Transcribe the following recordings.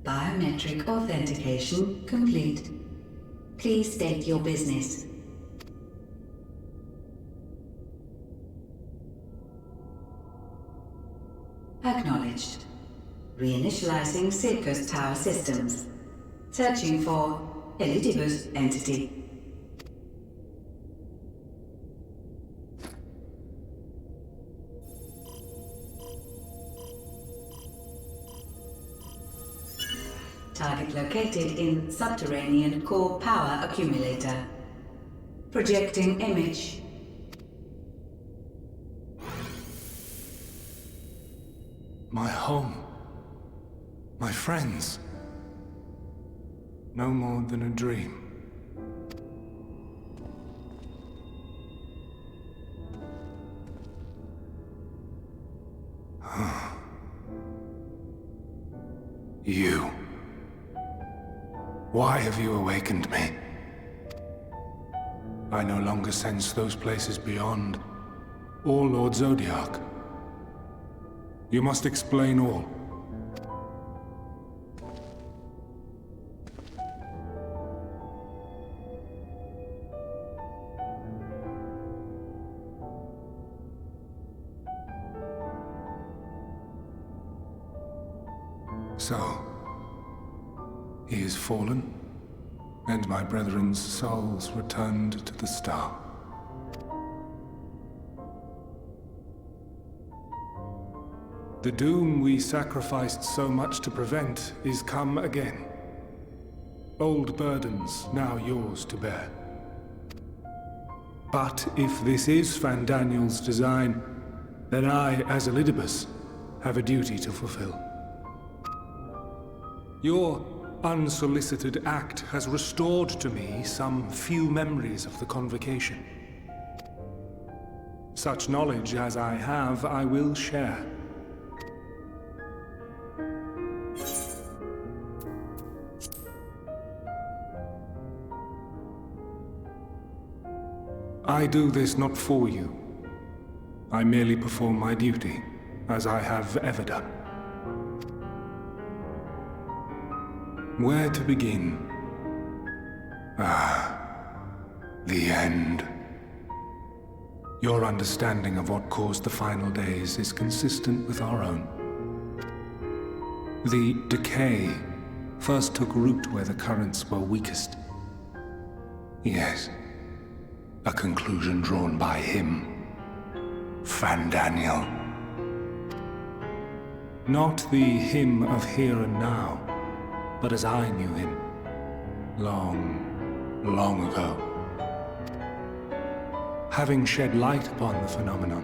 Biometric authentication complete. Please state your business. Acknowledged. Reinitializing Circus Tower systems. Searching for Elidibus entity. Target located in subterranean core power accumulator. Projecting image. My home. My friends. No more than a dream. You. Why have you awakened me? I no longer sense those places beyond, or Lord Zodiac. You must explain all. So, he is fallen, and my brethren's souls returned to the star. The doom we sacrificed so much to prevent is come again. Old burdens now yours to bear. But if this is Fandaniel's design, then I, as Elidibus, have a duty to fulfill. Your unsolicited act has restored to me some few memories of the convocation. Such knowledge as I have, I will share. I do this not for you. I merely perform my duty, as I have ever done. Where to begin? The end. Your understanding of what caused the final days is consistent with our own. The decay first took root where the currents were weakest. Yes, a conclusion drawn by him, Fandaniel. Not the him of here and now, but as I knew him, long, long ago. Having shed light upon the phenomenon,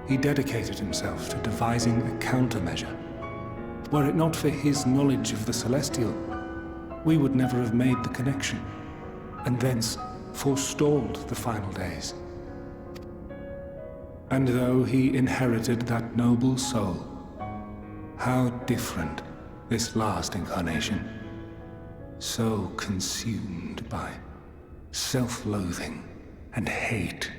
he dedicated himself to devising a countermeasure. Were it not for his knowledge of the Celestial, we would never have made the connection, and thence forestalled the final days. And though he inherited that noble soul, how different this last incarnation, so consumed by self-loathing and hate.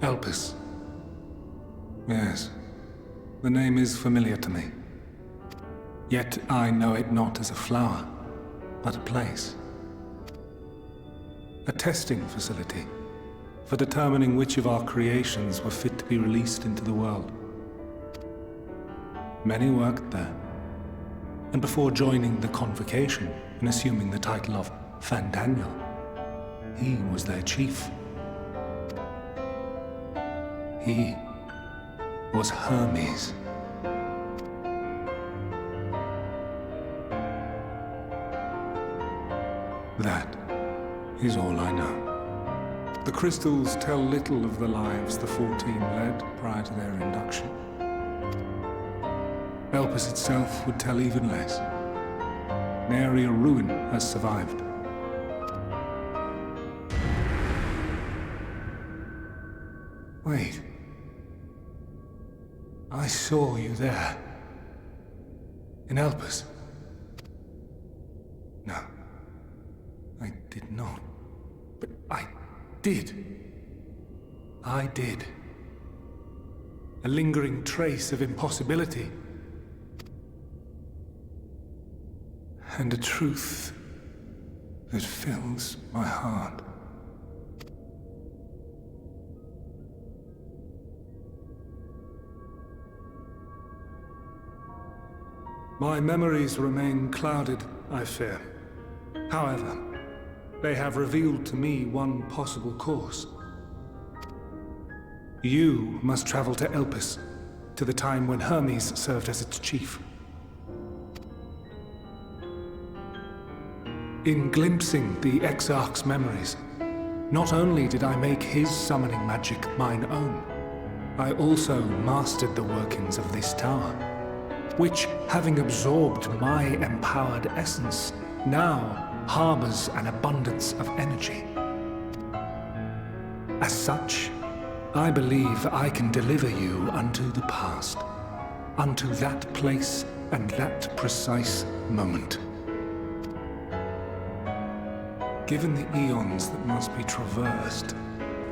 Elpis. Yes, the name is familiar to me. Yet I know it not as a flower, but a place. A testing facility for determining which of our creations were fit to be released into the world. Many worked there, and before joining the convocation and assuming the title of Fandaniel, he was their chief. He was Hermes. That is all I know. The crystals tell little of the lives the 14 led prior to their induction. Elpis itself would tell even less. Nary a ruin has survived. Wait. I saw you there. In Elpis. No. I did not. But I did. I did. A lingering trace of impossibility. And a truth that fills my heart. My memories remain clouded, I fear. However, they have revealed to me one possible course. You must travel to Elpis, to the time when Hermes served as its chief. In glimpsing the Exarch's memories, not only did I make his summoning magic mine own, I also mastered the workings of this tower, which, having absorbed my empowered essence, now harbors an abundance of energy. As such, I believe I can deliver you unto the past, unto that place and that precise moment. Given the eons that must be traversed,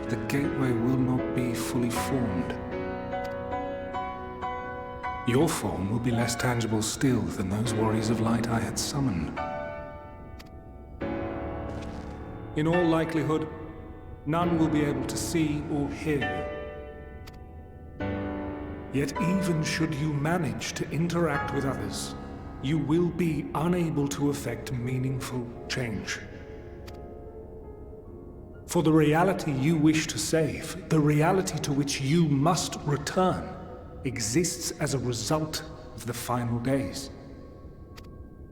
the gateway will not be fully formed. Your form will be less tangible still than those warriors of light I had summoned. In all likelihood, none will be able to see or hear you. Yet even should you manage to interact with others, you will be unable to effect meaningful change. For the reality you wish to save, the reality to which you must return, exists as a result of the final days.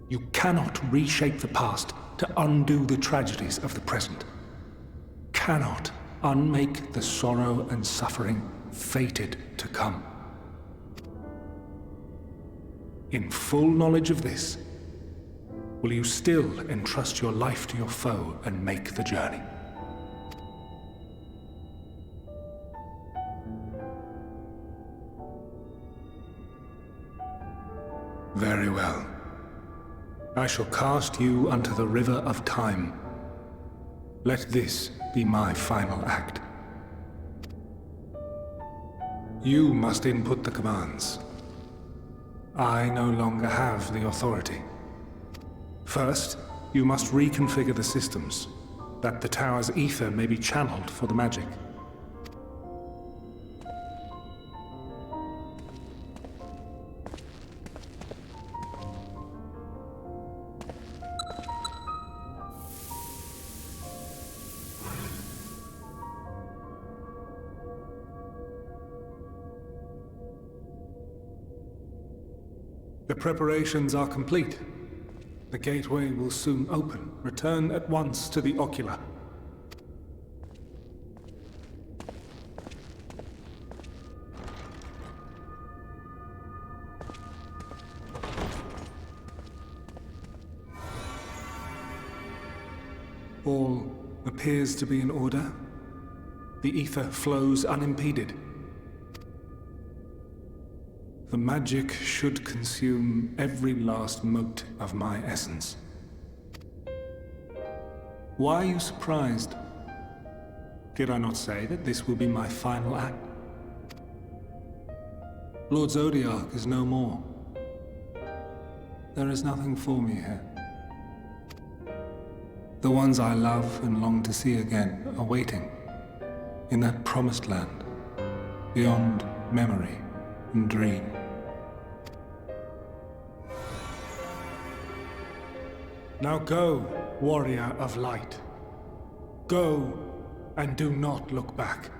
You cannot reshape the past to undo the tragedies of the present. Cannot unmake the sorrow and suffering fated to come. In full knowledge of this, will you still entrust your life to your foe and make the journey? Very well. I shall cast you unto the river of time. Let this be my final act. You must input the commands. I no longer have the authority. First, you must reconfigure the systems, that the tower's ether may be channeled for the magic. The preparations are complete. The gateway will soon open. Return at once to the ocular. All appears to be in order. The ether flows unimpeded. The magic should consume every last mote of my essence. Why are you surprised? Did I not say that this will be my final act? Lord Zodiac is no more. There is nothing for me here. The ones I love and long to see again are waiting in that promised land, beyond memory and dream. Now go, warrior of light. Go, and do not look back.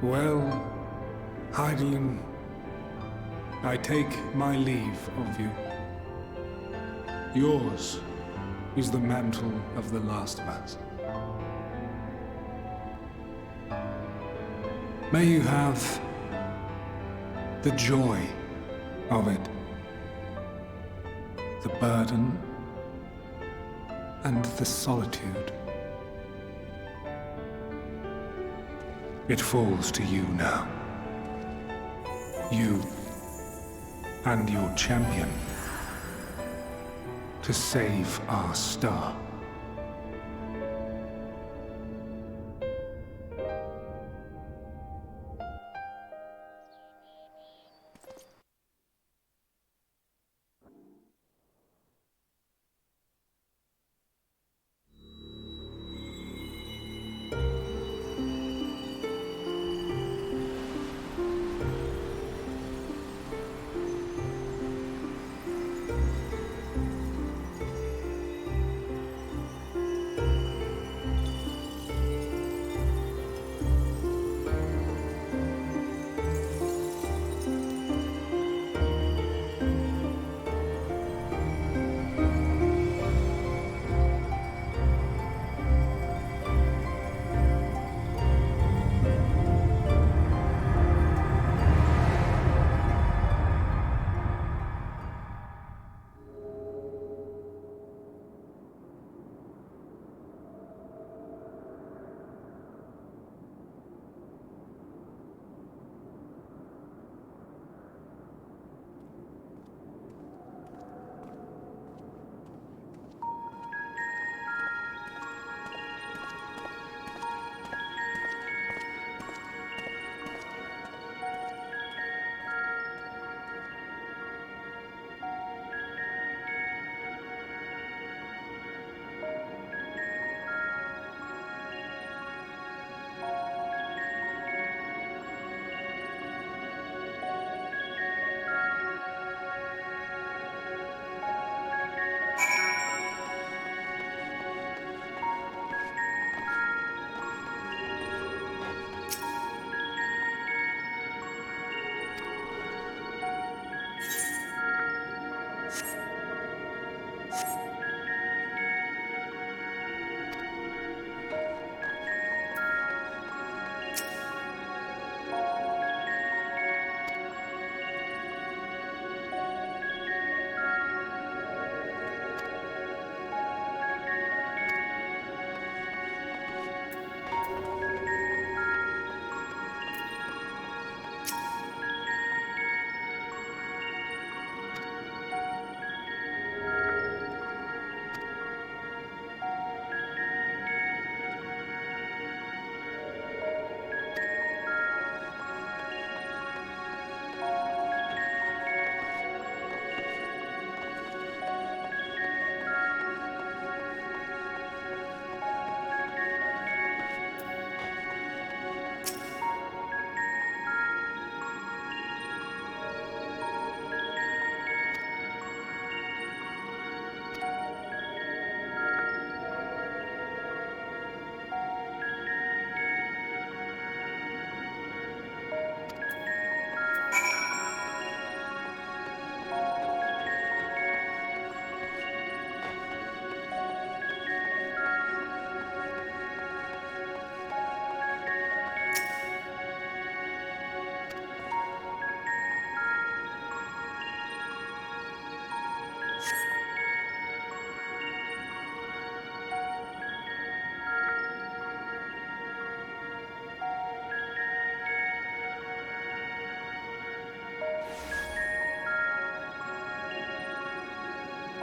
Well, Heidelin, I take my leave of you. Yours is the mantle of the last of us. May you have the joy of it, the burden and the solitude. It falls to you now. You and your champion to save our star.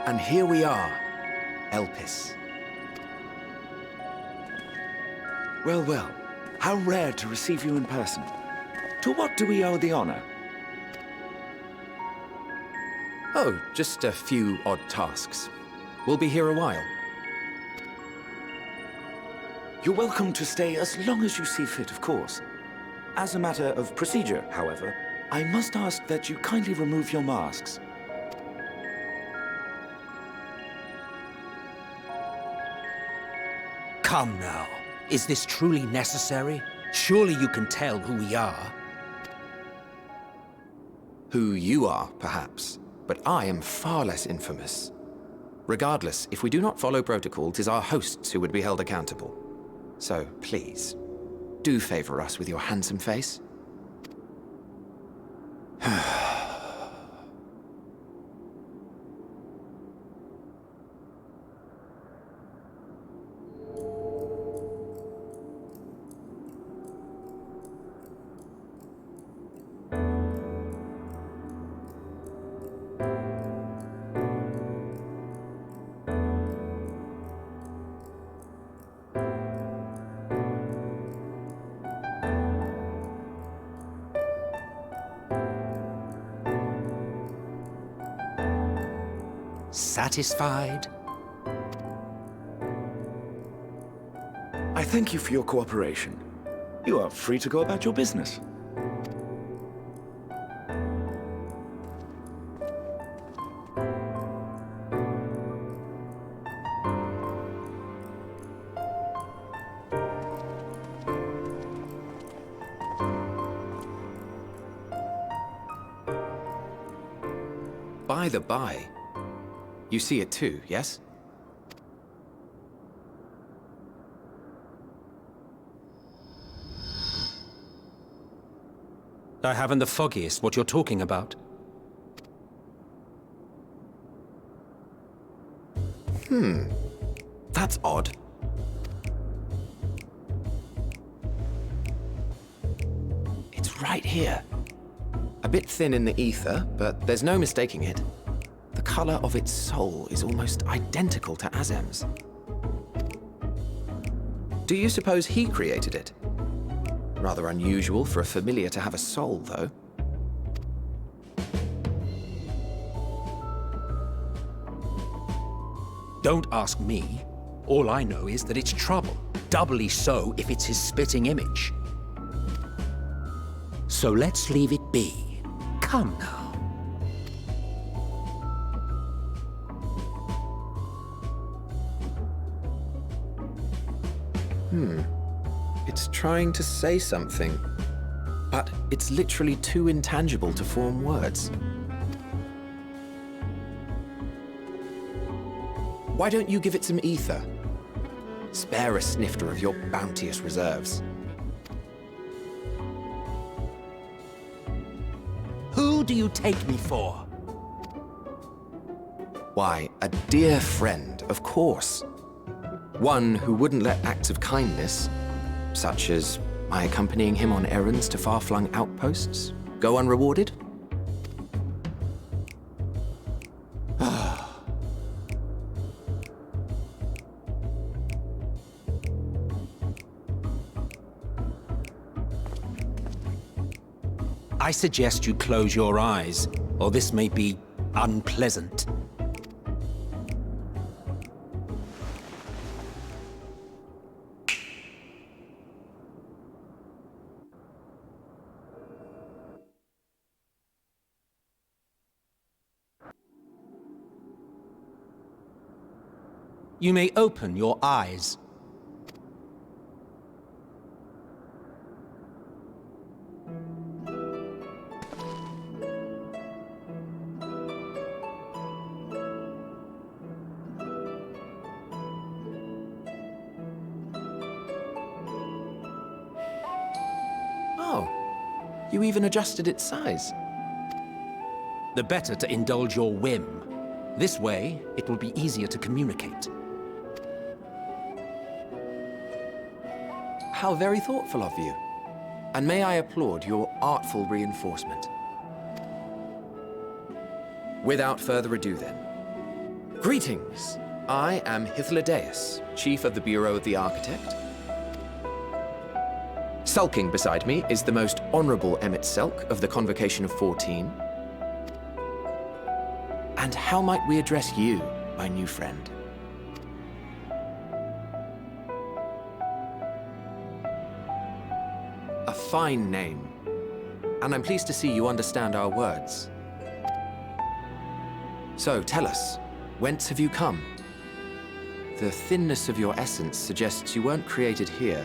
And here we are, Elpis. Well, well, how rare to receive you in person. To what do we owe the honor? Oh, just a few odd tasks. We'll be here a while. You're welcome to stay as long as you see fit, of course. As a matter of procedure, however, I must ask that you kindly remove your masks. Come now. Is this truly necessary? Surely you can tell who we are. Who you are, perhaps, but I am far less infamous. Regardless, if we do not follow protocol, 'tis our hosts who would be held accountable. So, please, do favor us with your handsome face. Satisfied? I thank you for your cooperation. You are free to go about your business. By the by, you see it too, yes? I haven't the foggiest what you're talking about. That's odd. It's right here. A bit thin in the ether, but there's no mistaking it. The color of its soul is almost identical to Azem's. Do you suppose he created it? Rather unusual for a familiar to have a soul, though. Don't ask me. All I know is that it's trouble. Doubly so if it's his spitting image. So let's leave it be. Come now. It's trying to say something, but it's literally too intangible to form words. Why don't you give it some ether? Spare a snifter of your bounteous reserves. Who do you take me for? Why, a dear friend, of course. One who wouldn't let acts of kindness, such as my accompanying him on errands to far-flung outposts, go unrewarded? I suggest you close your eyes, or this may be unpleasant. You may open your eyes. Oh, you even adjusted its size. The better to indulge your whim. This way, it will be easier to communicate. How very thoughtful of you. And may I applaud your artful reinforcement. Without further ado then. Greetings! I am Hythlodaeus, Chief of the Bureau of the Architect. Sulking beside me is the most honorable Emmet Selk of the Convocation of 14. And how might we address you, my new friend? A fine name. And I'm pleased to see you understand our words. So, tell us, whence have you come? The thinness of your essence suggests you weren't created here.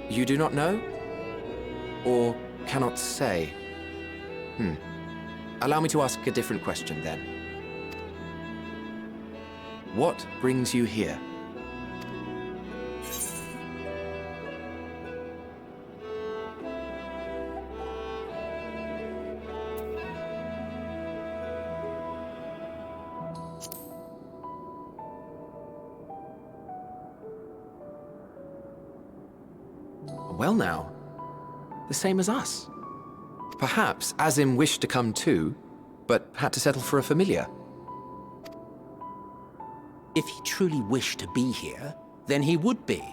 You do not know? Or cannot say? Allow me to ask a different question then. What brings you here? Well now, the same as us. Perhaps Azim wished to come too, but had to settle for a familiar. If he truly wished to be here, then he would be.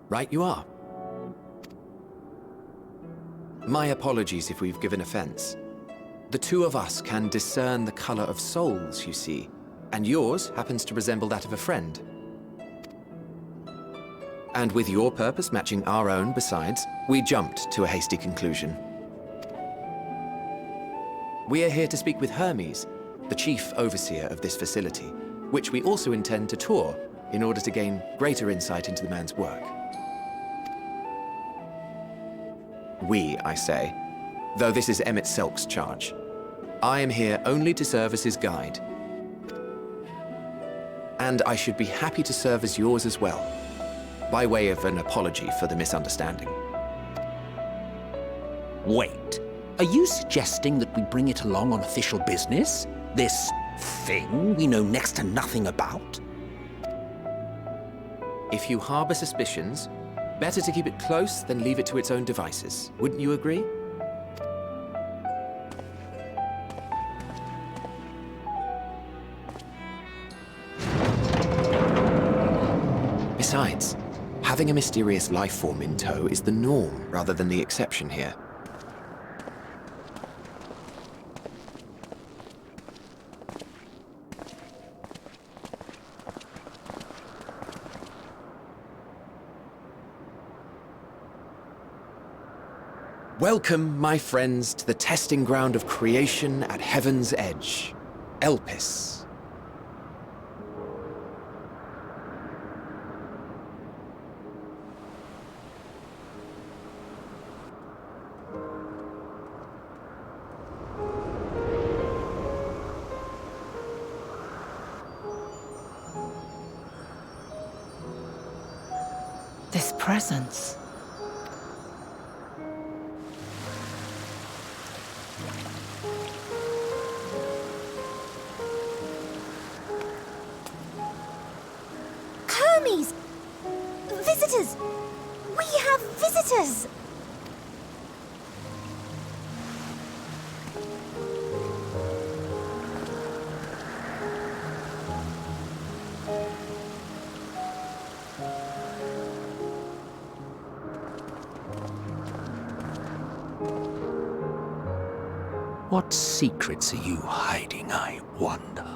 Right you are. My apologies if we've given offense. The two of us can discern the color of souls, you see, and yours happens to resemble that of a friend. And with your purpose matching our own besides, we jumped to a hasty conclusion. We are here to speak with Hermes, the chief overseer of this facility, which we also intend to tour in order to gain greater insight into the man's work. We, I say, though this is Emmett Selk's charge. I am here only to serve as his guide. And I should be happy to serve as yours as well, by way of an apology for the misunderstanding. Wait, are you suggesting that we bring it along on official business? This thing we know next to nothing about? If you harbor suspicions, better to keep it close than leave it to its own devices. Wouldn't you agree? Besides, having a mysterious life form in tow is the norm rather than the exception here. Welcome, my friends, to the testing ground of creation at Heaven's Edge, Elpis. This presence. Hermes! Visitors! We have visitors! What secrets are you hiding, I wonder?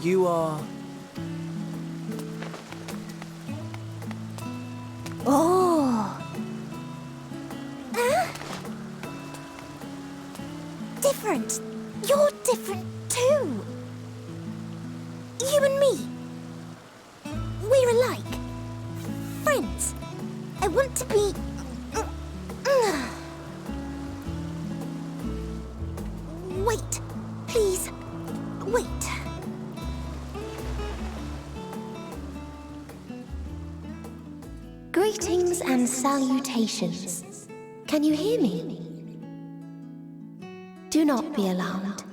You are... Oh. Different. You're different too. You and me. We're alike. Friends. I want to be... Wait. Please. Wait. Greetings and salutations. Can you hear me? Do not be alarmed.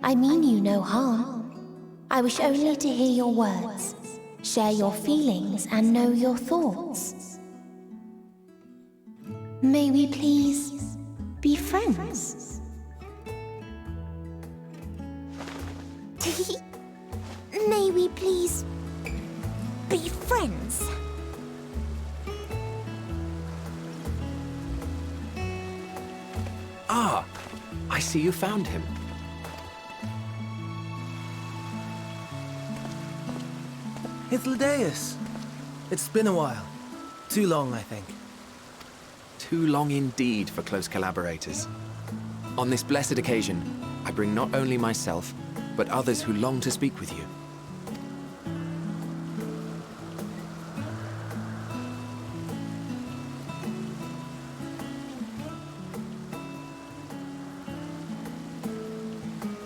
I mean you no harm. I wish only to hear your words, share your feelings, and know your thoughts. May we please be friends? May we please be friends? Ah, I see you found him. Hythlodaeus. It's been a while. Too long, I think. Too long indeed for close collaborators. On this blessed occasion, I bring not only myself, but others who long to speak with you.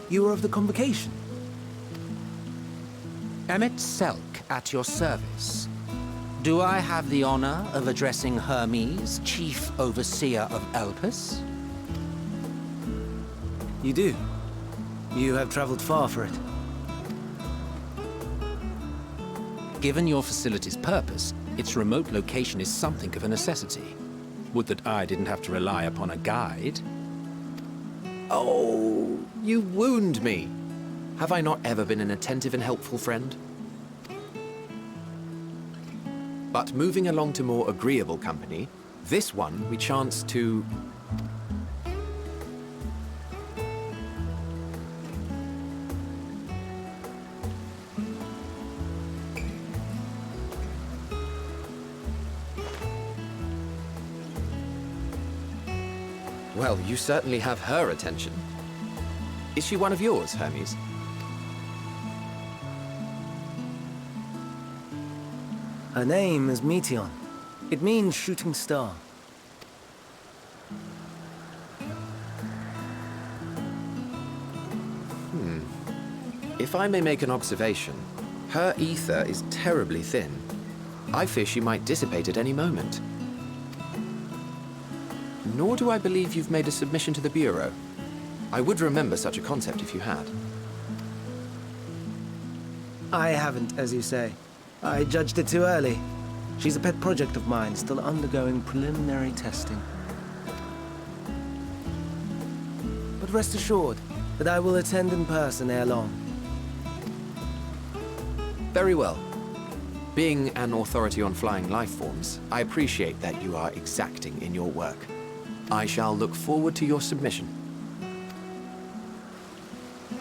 You are of the Convocation. Emmett Selk at your service. Do I have the honor of addressing Hermes, Chief Overseer of Elpis? You do. You have traveled far for it. Given your facility's purpose, its remote location is something of a necessity. Would that I didn't have to rely upon a guide. Oh, you wound me. Have I not ever been an attentive and helpful friend? But moving along to more agreeable company, this one we chance to... Well, you certainly have her attention. Is she one of yours, Hermes? Her name is Meteon. It means shooting star. If I may make an observation, her ether is terribly thin. I fear she might dissipate at any moment. Nor do I believe you've made a submission to the Bureau. I would remember such a concept if you had. I haven't, as you say. I judged it too early. She's a pet project of mine, still undergoing preliminary testing. But rest assured that I will attend in person ere long. Very well. Being an authority on flying life forms, I appreciate that you are exacting in your work. I shall look forward to your submission.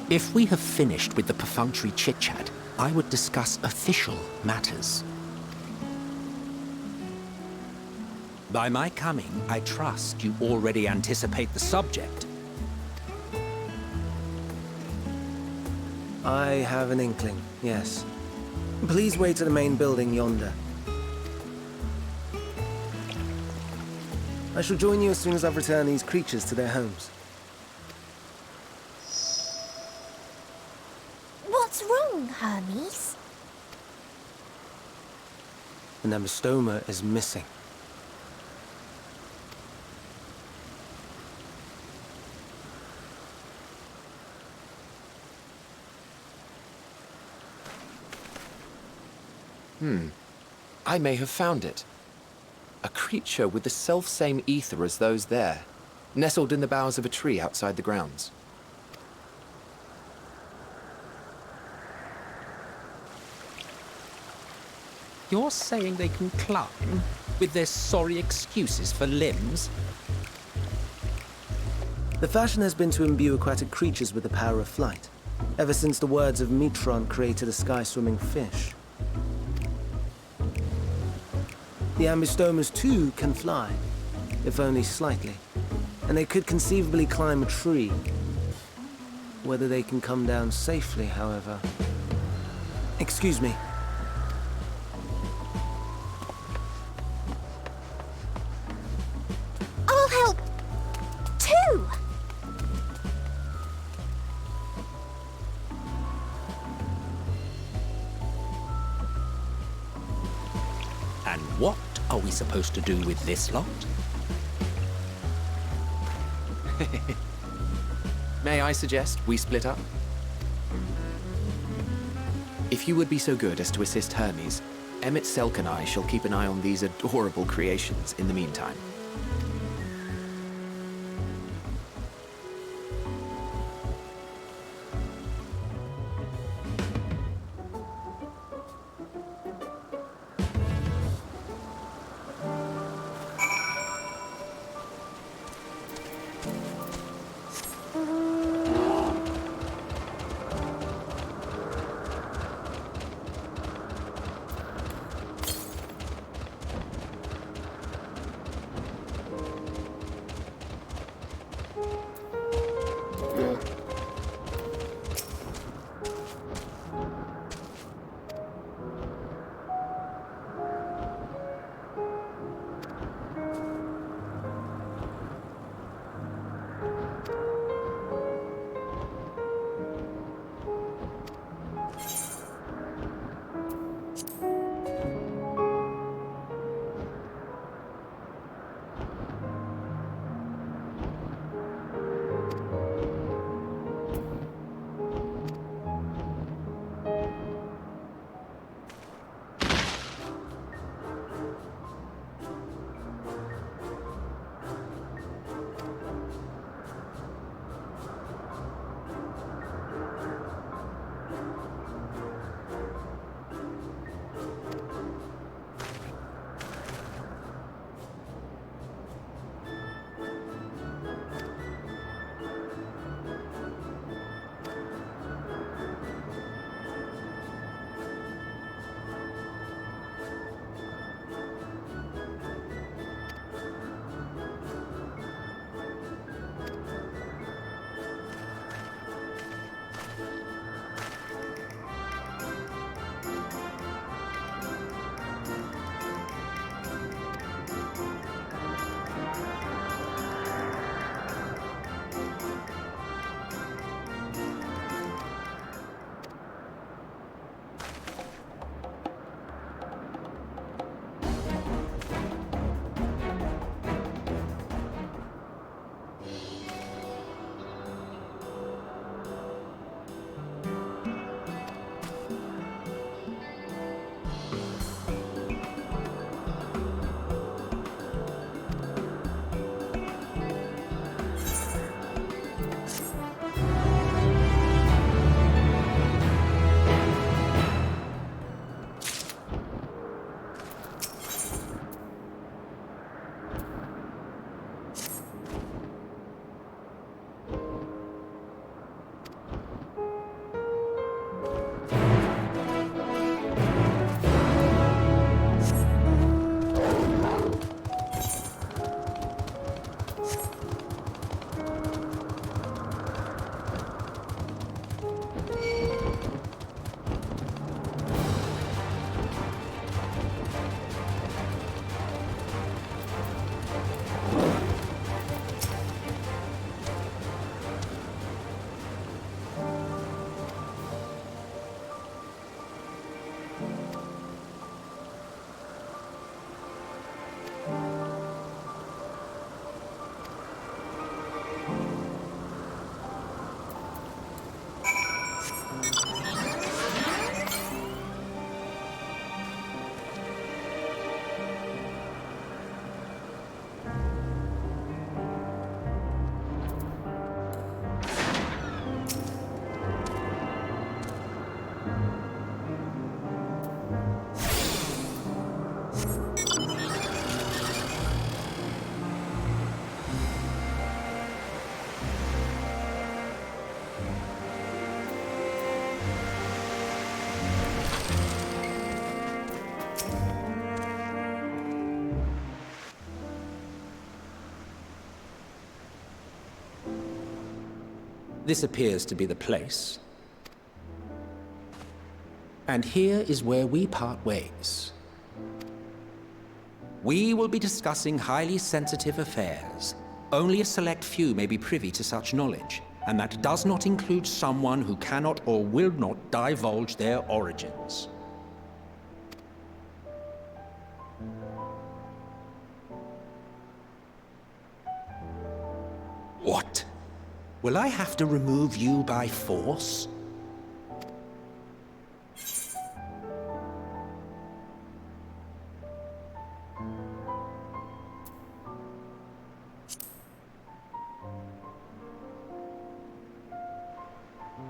If we have finished with the perfunctory chit-chat, I would discuss official matters. By my coming, I trust you already anticipate the subject. I have an inkling, yes. Please wait at the main building yonder. I shall join you as soon as I've returned these creatures to their homes. What's wrong, Hermes? The Nemestoma is missing. I may have found it. A creature with the self-same ether as those there, nestled in the boughs of a tree outside the grounds. You're saying they can climb, with their sorry excuses for limbs? The fashion has been to imbue aquatic creatures with the power of flight. ever since the words of Mitron created a sky-swimming fish. The Ambistomas too can fly, if only slightly, and they could conceivably climb a tree. Whether they can come down safely, however... Excuse me. I'll help, too! And what are we supposed to do with this lot? May I suggest we split up? If you would be so good as to assist Hermes, Emmett Selk and I shall keep an eye on these adorable creations in the meantime. This appears to be the place. And here is where we part ways. We will be discussing highly sensitive affairs. Only a select few may be privy to such knowledge, and that does not include someone who cannot or will not divulge their origins. What? Will I have to remove you by force?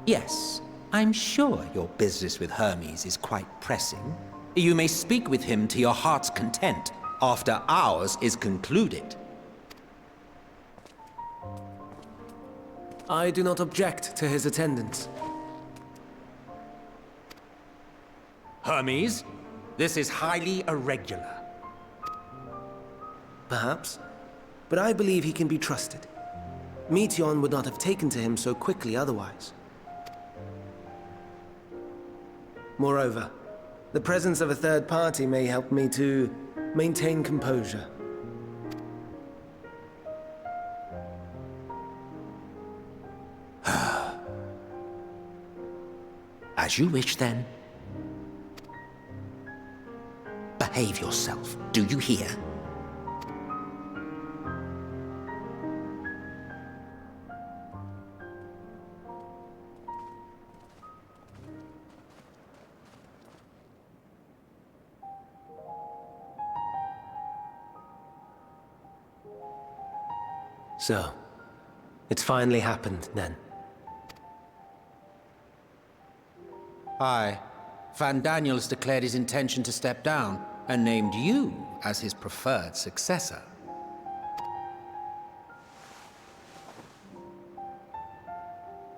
Yes, I'm sure your business with Hermes is quite pressing. You may speak with him to your heart's content after ours is concluded. I do not object to his attendance. Hermes, this is highly irregular. Perhaps, but I believe he can be trusted. Meteon would not have taken to him so quickly otherwise. Moreover, the presence of a third party may help me to maintain composure. As you wish, then. Behave yourself, do you hear? So, it's finally happened, then. Aye. Van Daniels declared his intention to step down and named you as his preferred successor.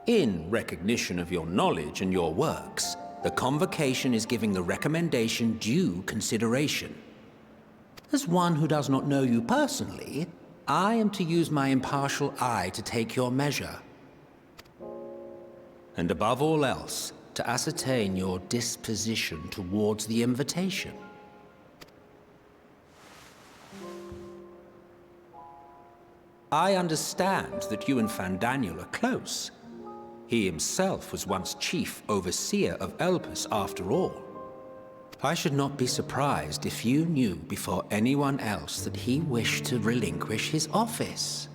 In recognition of your knowledge and your works, the Convocation is giving the recommendation due consideration. As one who does not know you personally, I am to use my impartial eye to take your measure. And above all else, to ascertain your disposition towards the invitation. I understand that you and Van Daniel are close. He himself was once chief overseer of Elpis after all. I should not be surprised if you knew before anyone else that he wished to relinquish his office.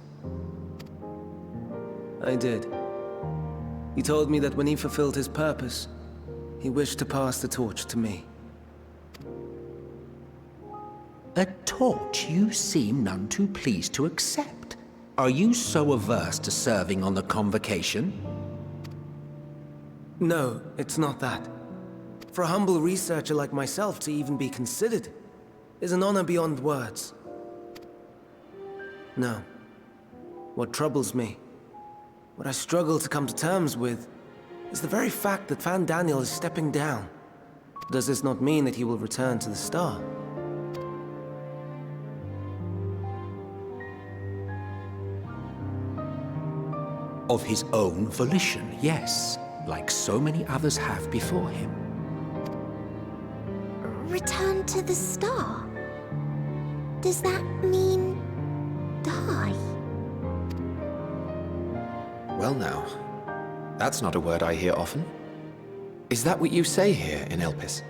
I did. He told me that when he fulfilled his purpose, he wished to pass the torch to me. A torch you seem none too pleased to accept. Are you so averse to serving on the Convocation? No, it's not that. For a humble researcher like myself to even be considered is an honor beyond words. No. What troubles me, what I struggle to come to terms with, is the very fact that Van Daniel is stepping down. Does this not mean that he will return to the Star? Of his own volition, yes, like so many others have before him. Return to the Star? Does that mean die? Well now, that's not a word I hear often. Is that what you say here in Elpis?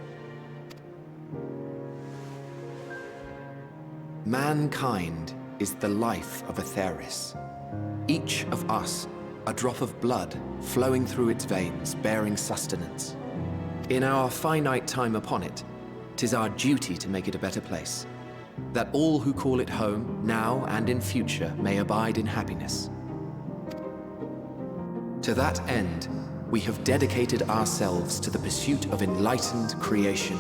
Mankind is the life of Aetheris. Each of us, a drop of blood flowing through its veins, bearing sustenance. In our finite time upon it, 'tis our duty to make it a better place, that all who call it home, now and in future, may abide in happiness. To that end, we have dedicated ourselves to the pursuit of enlightened creation.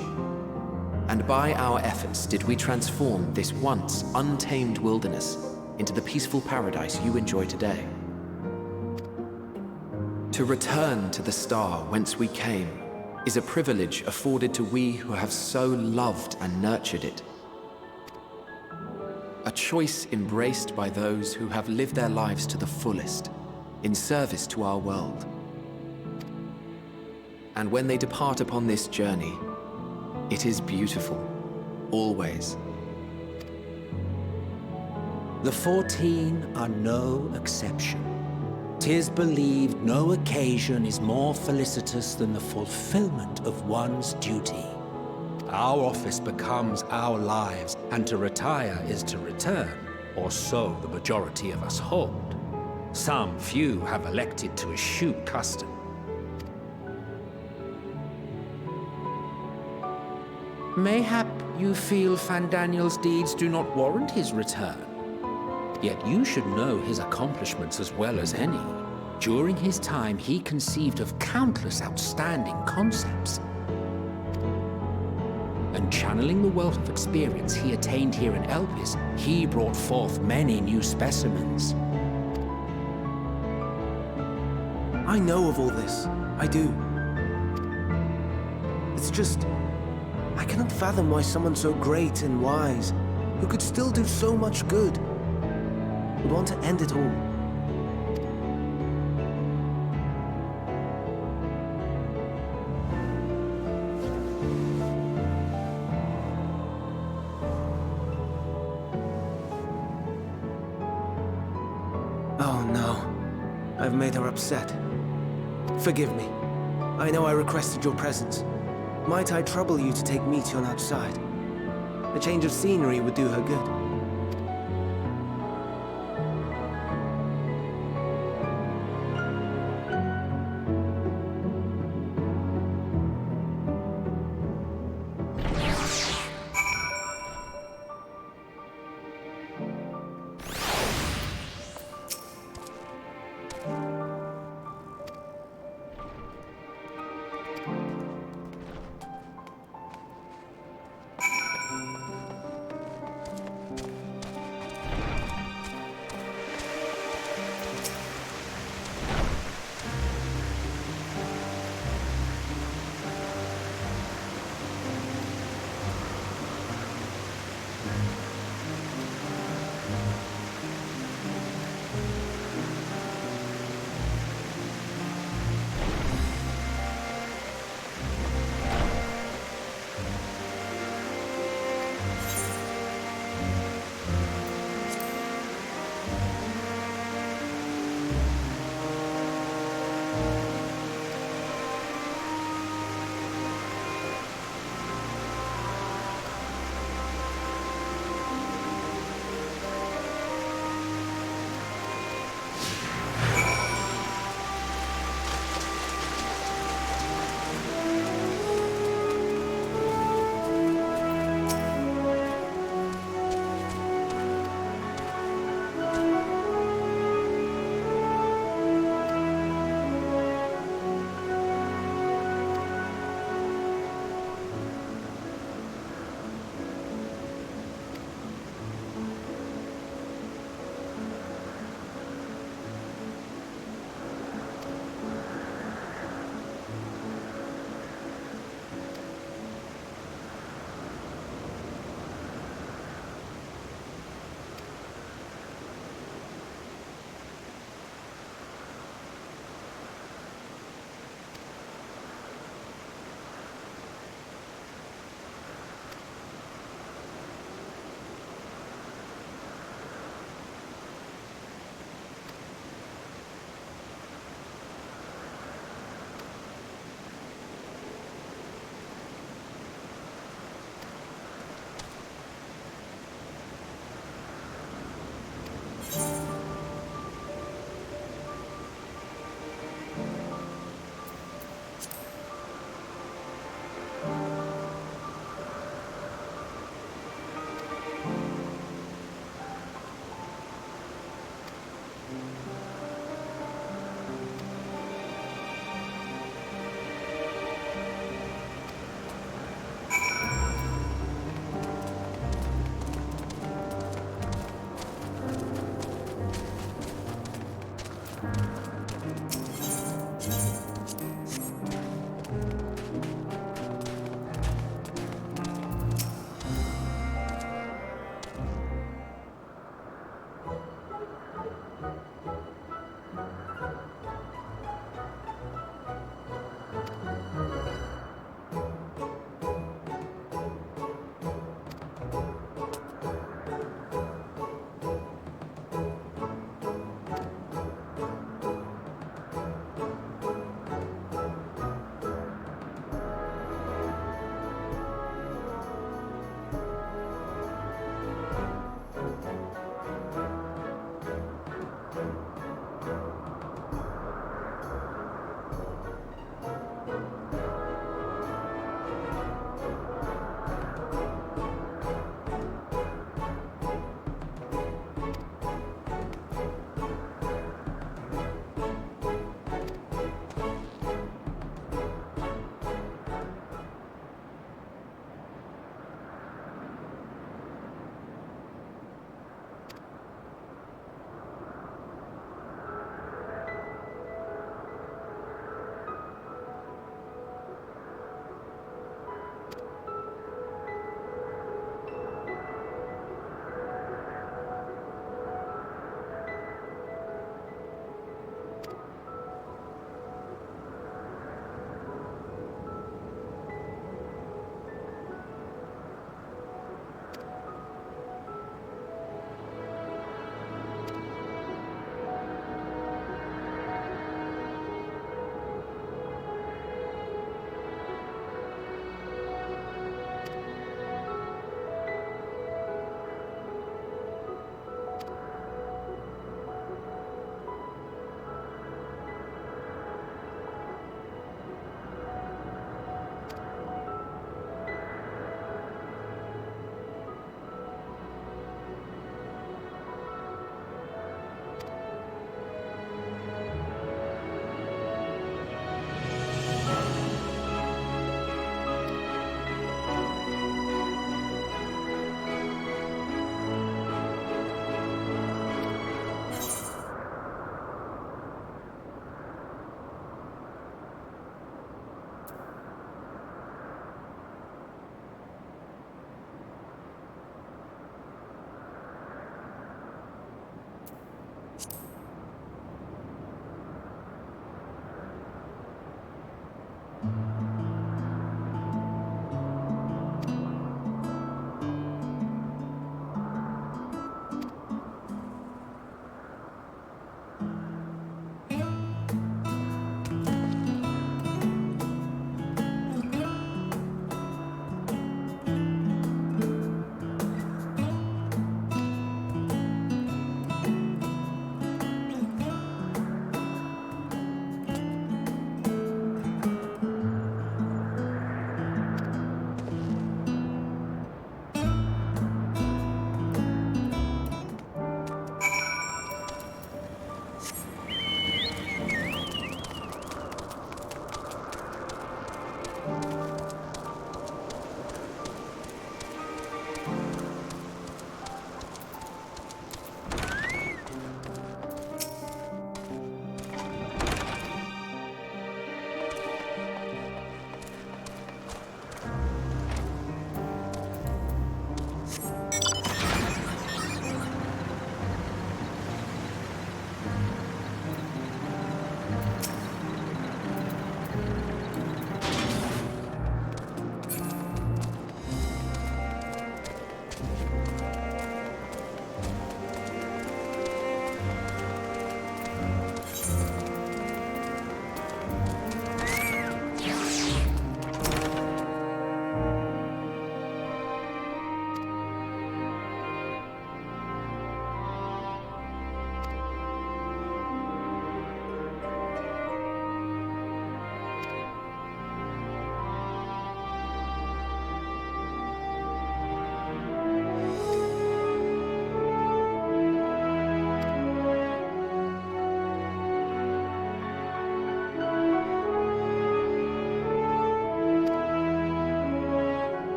And by our efforts did we transform this once untamed wilderness into the peaceful paradise you enjoy today. To return to the Star whence we came is a privilege afforded to we who have so loved and nurtured it. A choice embraced by those who have lived their lives to the fullest, in service to our world. And when they depart upon this journey, it is beautiful, always. The 14 are no exception. 'Tis believed no occasion is more felicitous than the fulfillment of one's duty. Our office becomes our lives, and to retire is to return, or so the majority of us hold. Some few have elected to eschew custom. Mayhap you feel Fandaniel's deeds do not warrant his return. Yet you should know his accomplishments as well as any. During his time, he conceived of countless outstanding concepts. And channeling the wealth of experience he attained here in Elpis, he brought forth many new specimens. I know of all this. I do. It's just... I cannot fathom why someone so great and wise, who could still do so much good, would want to end it all. Oh no. I've made her upset. Forgive me. I know I requested your presence. Might I trouble you to take Meteon outside? A change of scenery would do her good.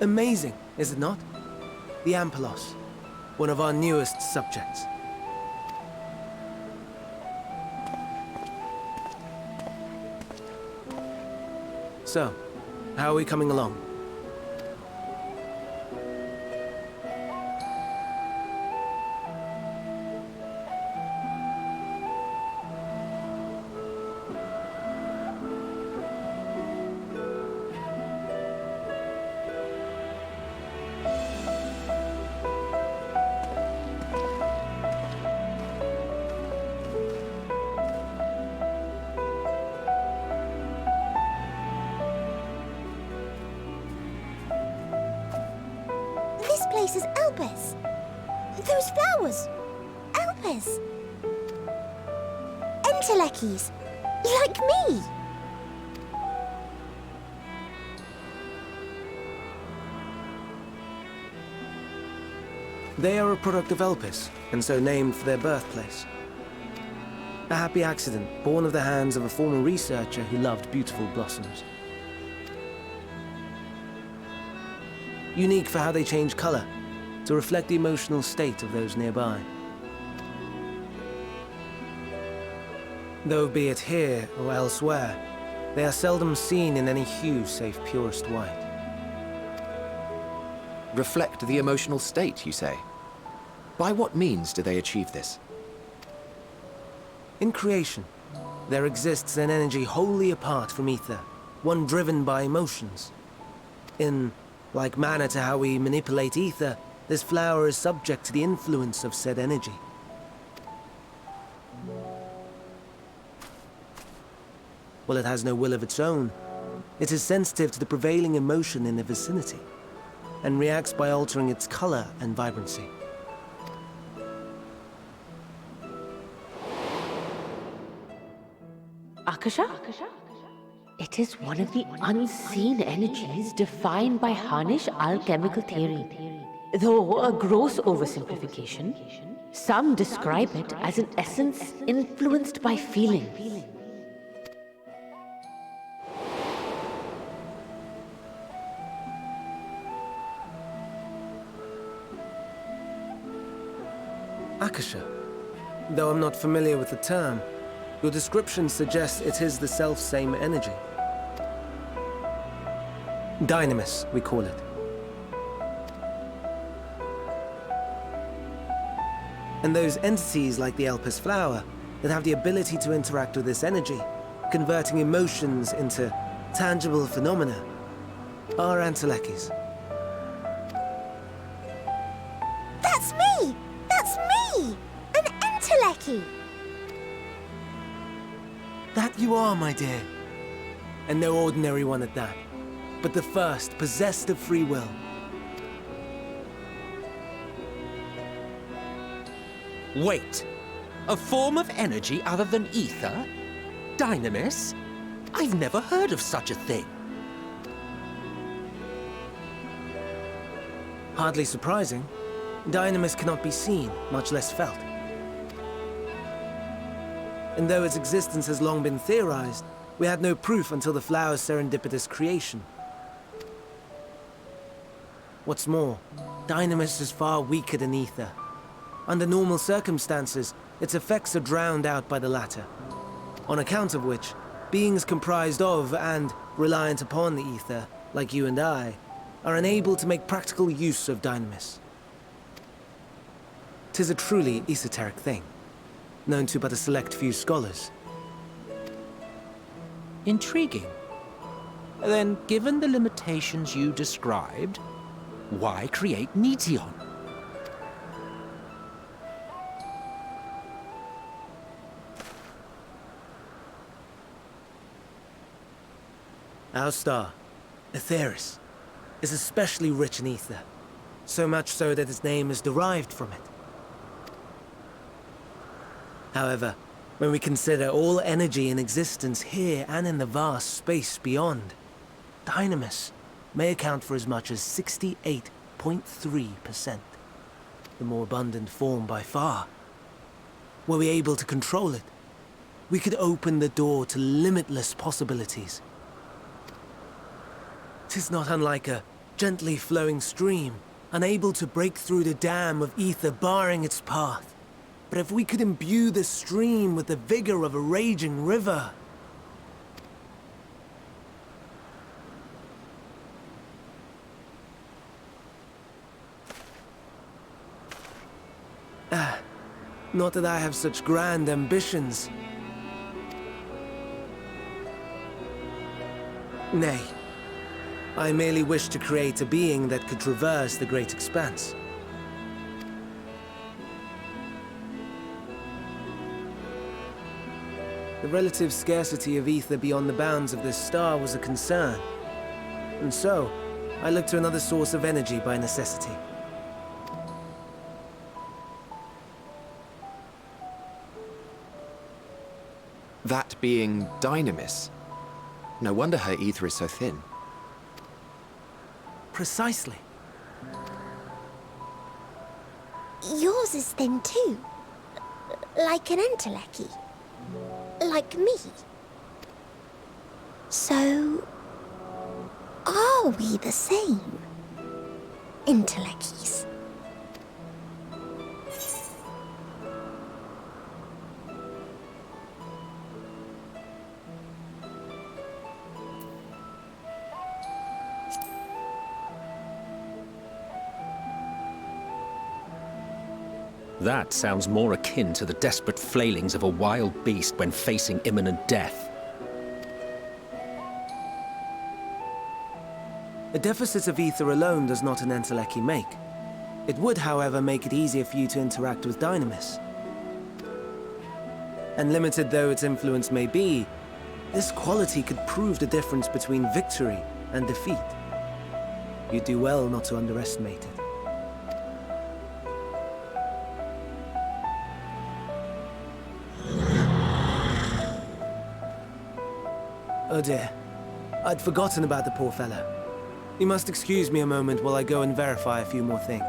Amazing, is it not? The Ampelos, one of our newest subjects. So, how are we coming along? This place is Elpis. Those flowers. Elpis. Entelekis. Like me. They are a product of Elpis, and so named for their birthplace. A happy accident, born of the hands of a former researcher who loved beautiful blossoms. Unique for how they change color, to reflect the emotional state of those nearby. Though be it here or elsewhere, they are seldom seen in any hue save purest white. Reflect the emotional state, you say? By what means do they achieve this? In creation, there exists an energy wholly apart from ether, one driven by emotions. In like manner to how we manipulate ether, this flower is subject to the influence of said energy. Well, it has no will of its own. It is sensitive to the prevailing emotion in the vicinity, and reacts by altering its color and vibrancy. Akasha? It is one of the unseen energies defined by Harnish alchemical theory. Though a gross oversimplification, some describe it as an essence influenced by feeling. Akasha. Though I'm not familiar with the term, your description suggests it is the self-same energy. Dynamis, we call it. And those entities like the Elpis flower that have the ability to interact with this energy, converting emotions into tangible phenomena, are Entelekis. That's me! That's me! An Enteleki! That you are, my dear. And no ordinary one at that, but the first possessed of free will. Wait. A form of energy other than ether? Dynamis? I've never heard of such a thing. Hardly surprising. Dynamis cannot be seen, much less felt. And though its existence has long been theorized, we had no proof until the flower's serendipitous creation. What's more, Dynamis is far weaker than ether. Under normal circumstances, its effects are drowned out by the latter, on account of which, beings comprised of and reliant upon the ether, like you and I, are unable to make practical use of Dynamis. 'Tis a truly esoteric thing, known to but a select few scholars. Intriguing. Then, given the limitations you described, why create Meteon? Our star, Aetheris, is especially rich in ether, so much so that its name is derived from it. However, when we consider all energy in existence here and in the vast space beyond, Dynamis may account for as much as 68.3%, the more abundant form by far. Were we able to control it, we could open the door to limitless possibilities. 'Tis not unlike a gently flowing stream, unable to break through the dam of ether barring its path. But if we could imbue the stream with the vigor of a raging river... Not that I have such grand ambitions. Nay, I merely wish to create a being that could traverse the great expanse. The relative scarcity of ether beyond the bounds of this star was a concern. And so, I looked to another source of energy by necessity. That being Dynamis. No wonder her ether is so thin. Precisely. Yours is thin too. Like an entelechy. Like me. So... are we the same? Entelecchies. That sounds more akin to the desperate flailings of a wild beast when facing imminent death. A deficit of ether alone does not an entelechy make. It would, however, make it easier for you to interact with Dynamis. And limited though its influence may be, this quality could prove the difference between victory and defeat. You'd do well not to underestimate it. Oh dear. I'd forgotten about the poor fellow. You must excuse me a moment while I go and verify a few more things.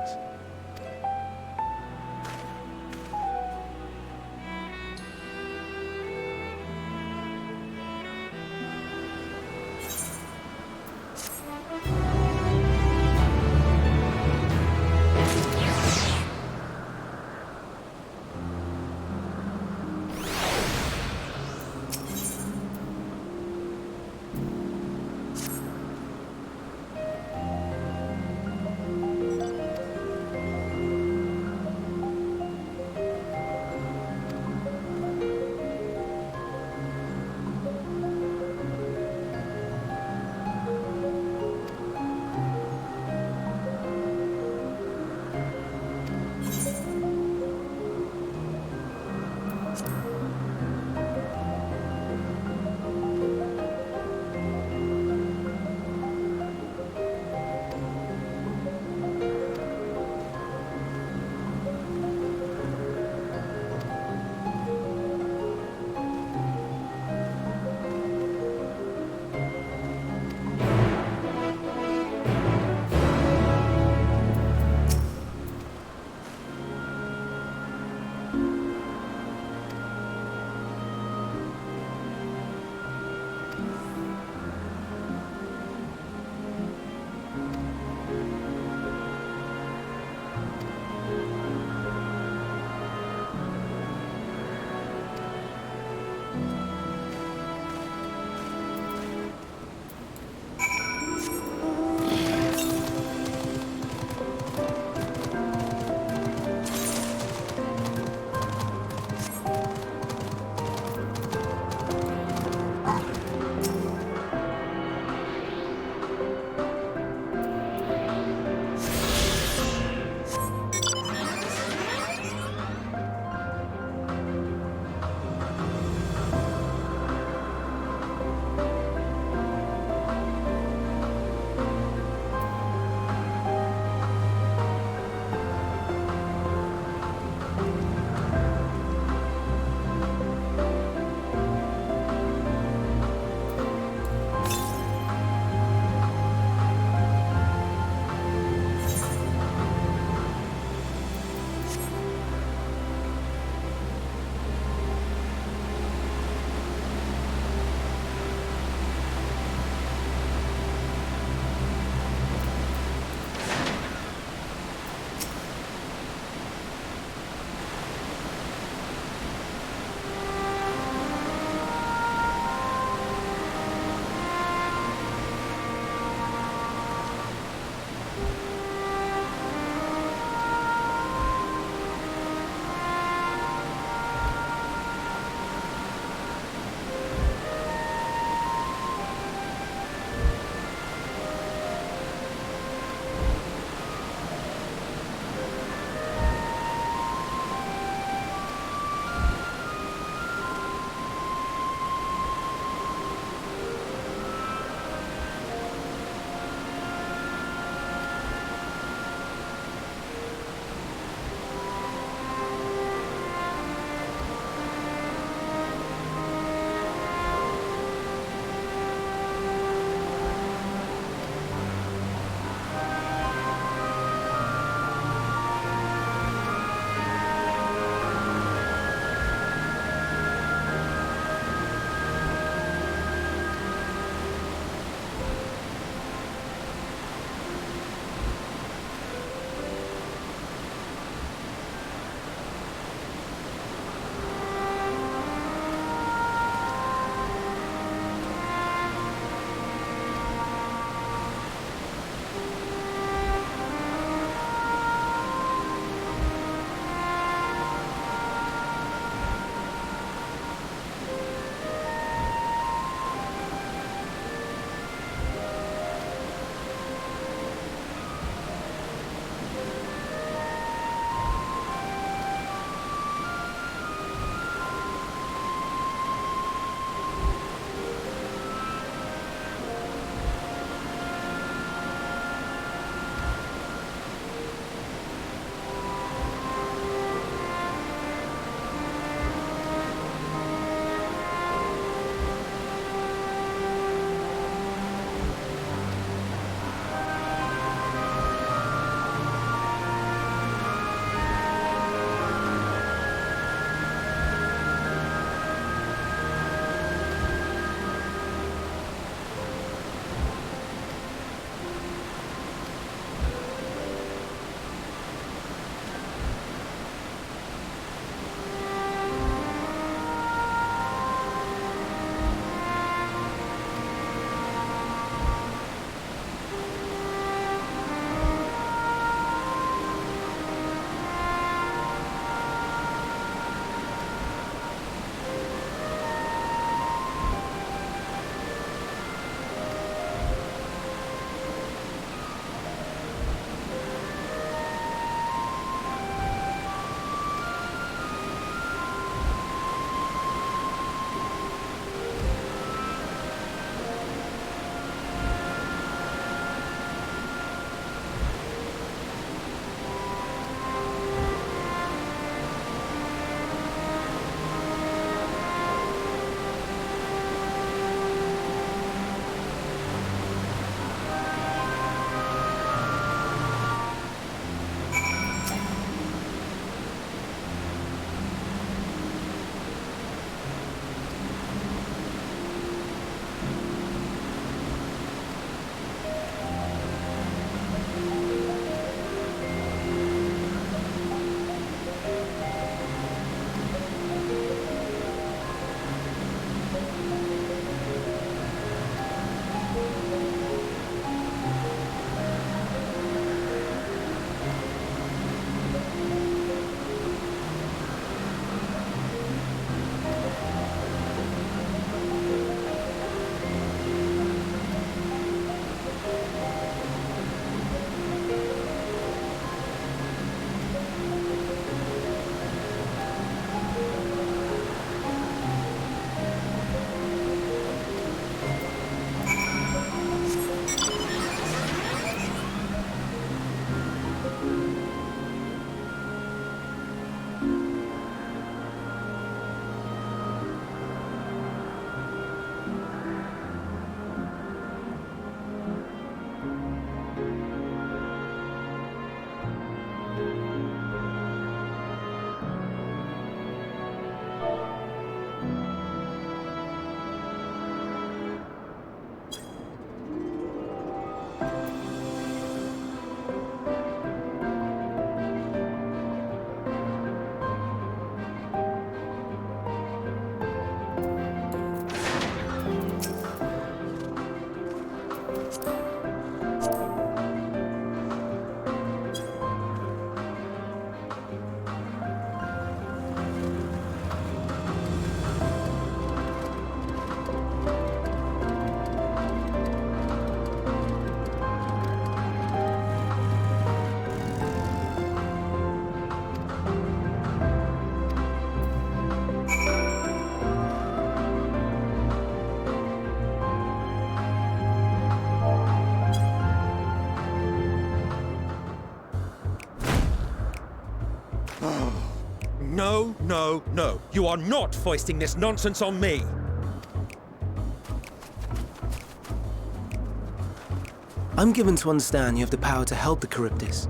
No, no, no. You are not foisting this nonsense on me. I'm given to understand you have the power to help the Charybdis,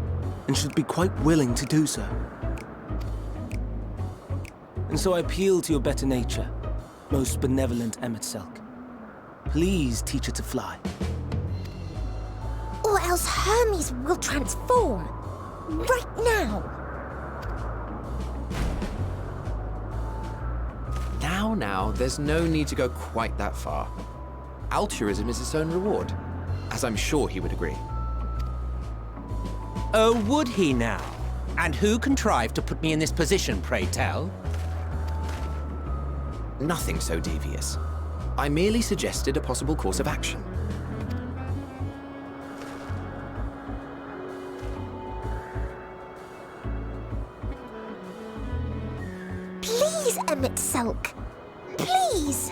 and should be quite willing to do so. And so I appeal to your better nature, most benevolent Emet-Selch. Please teach her to fly. Or else Hermes will transform. Right now. Now, there's no need to go quite that far. Altruism is its own reward, as I'm sure he would agree. Oh, would he now? And who contrived to put me in this position, pray tell? Nothing so devious. I merely suggested a possible course of action. Please, Emet-Selch. Please.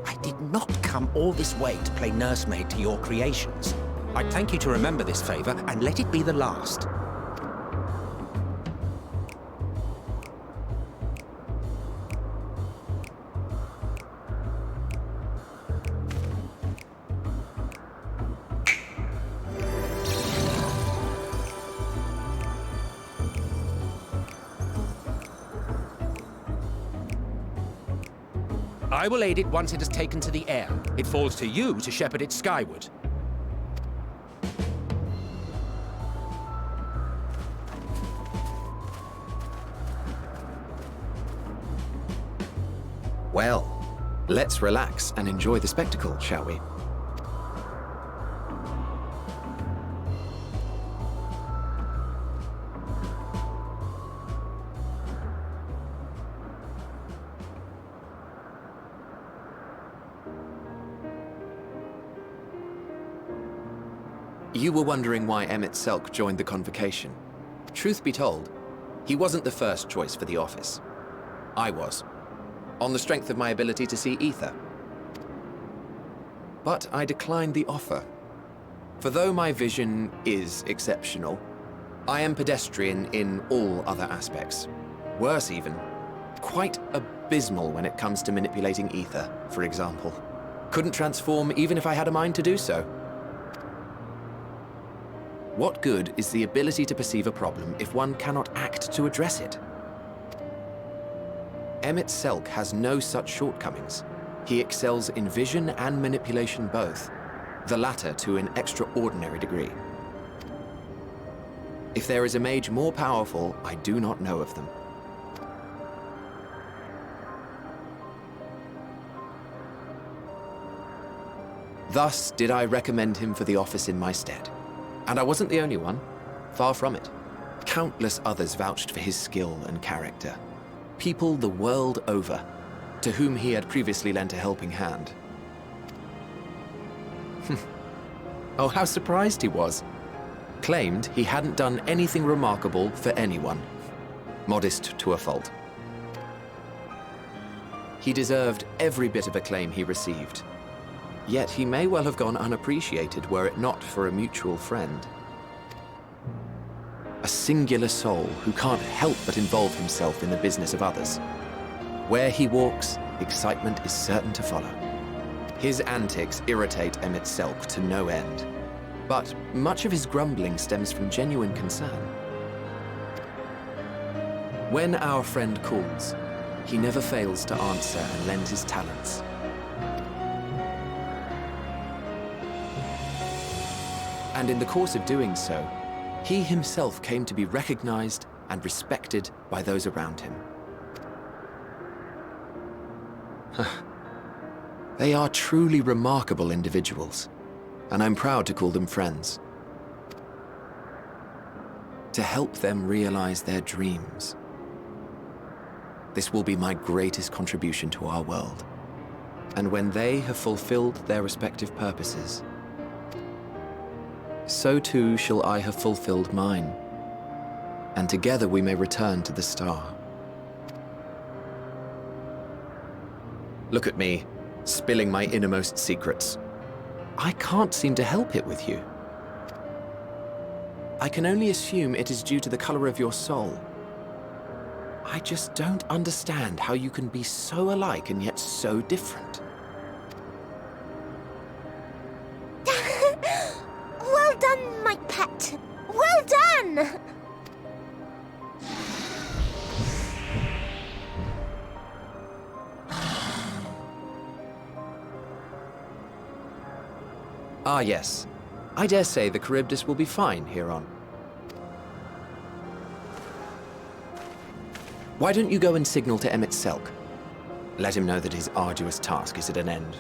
I did not come all this way to play nursemaid to your creations. I'd thank you to remember this favor and let it be the last. I will aid it once it is taken to the air. It falls to you to shepherd it skyward. Well, let's relax and enjoy the spectacle, shall we? You were wondering why Emet-Selch joined the convocation. Truth be told, he wasn't the first choice for the office. I was, on the strength of my ability to see ether. But I declined the offer. For though my vision is exceptional, I am pedestrian in all other aspects. Worse even, quite abysmal when it comes to manipulating ether, for example. Couldn't transform even if I had a mind to do so. What good is the ability to perceive a problem if one cannot act to address it? Emet-Selch has no such shortcomings. He excels in vision and manipulation both, the latter to an extraordinary degree. If there is a mage more powerful, I do not know of them. Thus did I recommend him for the office in my stead. And I wasn't the only one. Far from it. Countless others vouched for his skill and character. People the world over, to whom he had previously lent a helping hand. Oh, how surprised he was. Claimed he hadn't done anything remarkable for anyone. Modest to a fault. He deserved every bit of acclaim he received. Yet he may well have gone unappreciated were it not for a mutual friend. A singular soul who can't help but involve himself in the business of others. Where he walks, excitement is certain to follow. His antics irritate Emet-Selch to no end. But much of his grumbling stems from genuine concern. When our friend calls, he never fails to answer and lend his talents. And in the course of doing so, he himself came to be recognized and respected by those around him. They are truly remarkable individuals, and I'm proud to call them friends. To help them realize their dreams. This will be my greatest contribution to our world. And when they have fulfilled their respective purposes, so too shall I have fulfilled mine, and together we may return to the star. Look at me. spilling my innermost secrets. I can't seem to help it with you. I can only assume it is due to the color of your soul. I just don't understand how you can be so alike and yet so different. Well done, my pet. Well done! Ah, yes. I dare say the Charybdis will be fine here on. Why don't you go and signal to Emmett Selk? Let him know that his arduous task is at an end.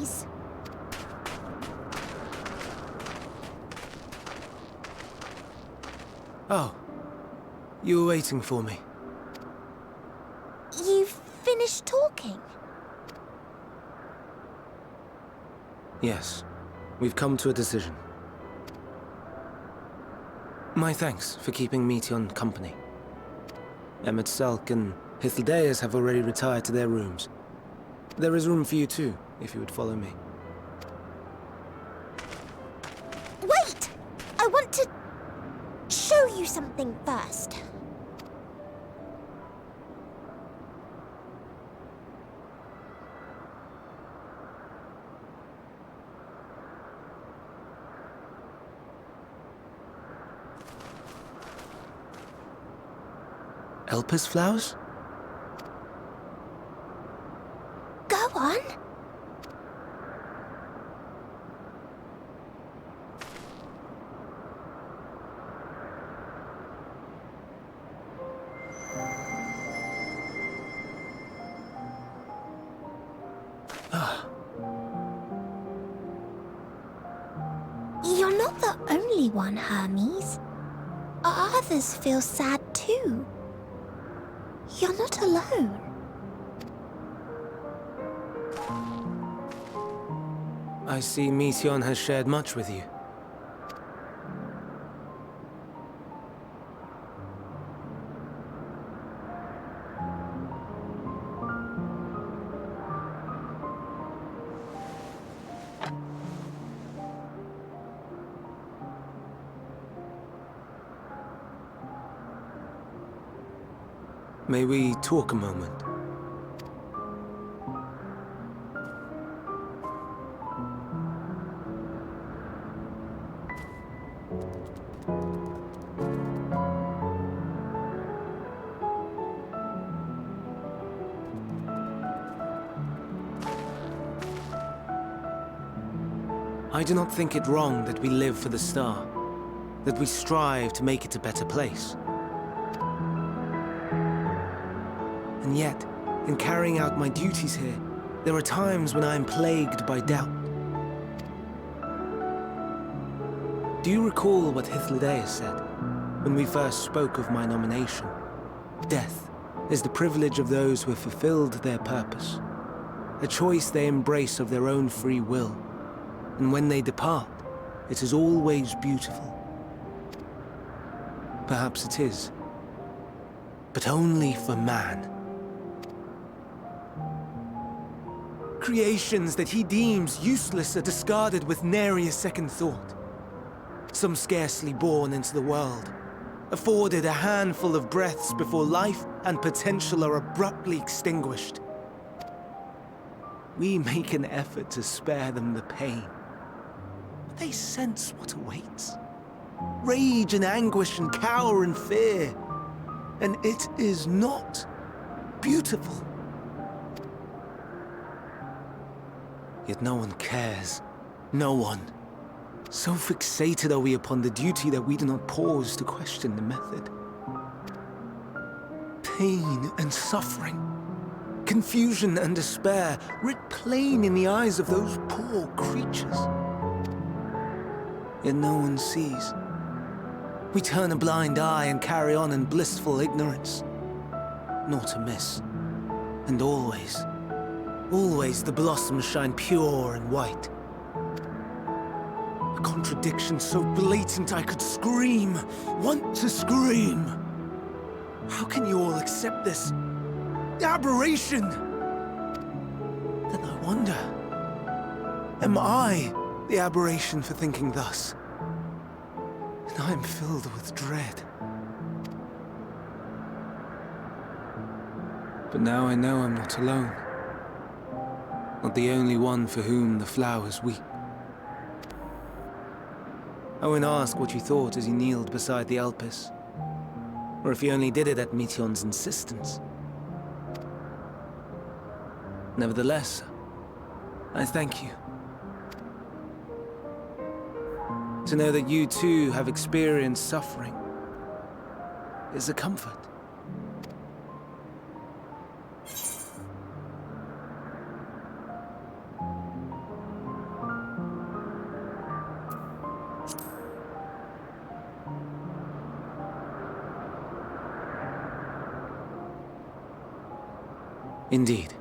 please. Oh, you were waiting for me. You've finished talking? Yes, we've come to a decision. My thanks for keeping Meteon company. Emmett Selk and Hythlodaeus have already retired to their rooms. There is room for you too, if you would follow me. Wait! I want to show you something first. Elpis flowers? Go on. You're not the only one, Hermes. Others feel sad too. You're not alone. I see Meteon has shared much with you. May we talk a moment? I do not think it wrong that we live for the star, that we strive to make it a better place. And yet, in carrying out my duties here, there are times when I am plagued by doubt. Do you recall what Hythlodaeus said when we first spoke of my nomination? Death is the privilege of those who have fulfilled their purpose, a choice they embrace of their own free will, and when they depart, it is always beautiful. Perhaps it is, but only for man. Creations that he deems useless are discarded with nary a second thought. Some scarcely born into the world, afforded a handful of breaths before life and potential are abruptly extinguished. We make an effort to spare them the pain, but they sense what awaits. Rage and anguish and cower and fear, and it is not beautiful. Yet no one cares. No one. So fixated are we upon the duty that we do not pause to question the method. Pain and suffering, confusion and despair, writ plain in the eyes of those poor creatures. Yet no one sees. We turn a blind eye and carry on in blissful ignorance. Not amiss. And always, always the blossoms shine pure and white. A contradiction so blatant I could scream, want to scream. How can you all accept this aberration? Then I wonder, am I the aberration for thinking thus? And I am filled with dread. But now I know I'm not alone. Not the only one for whom the flowers weep. I won't ask what you thought as you kneeled beside the Elpis, or if you only did it at Meteon's insistence. Nevertheless, I thank you. To know that you too have experienced suffering is a comfort. Indeed.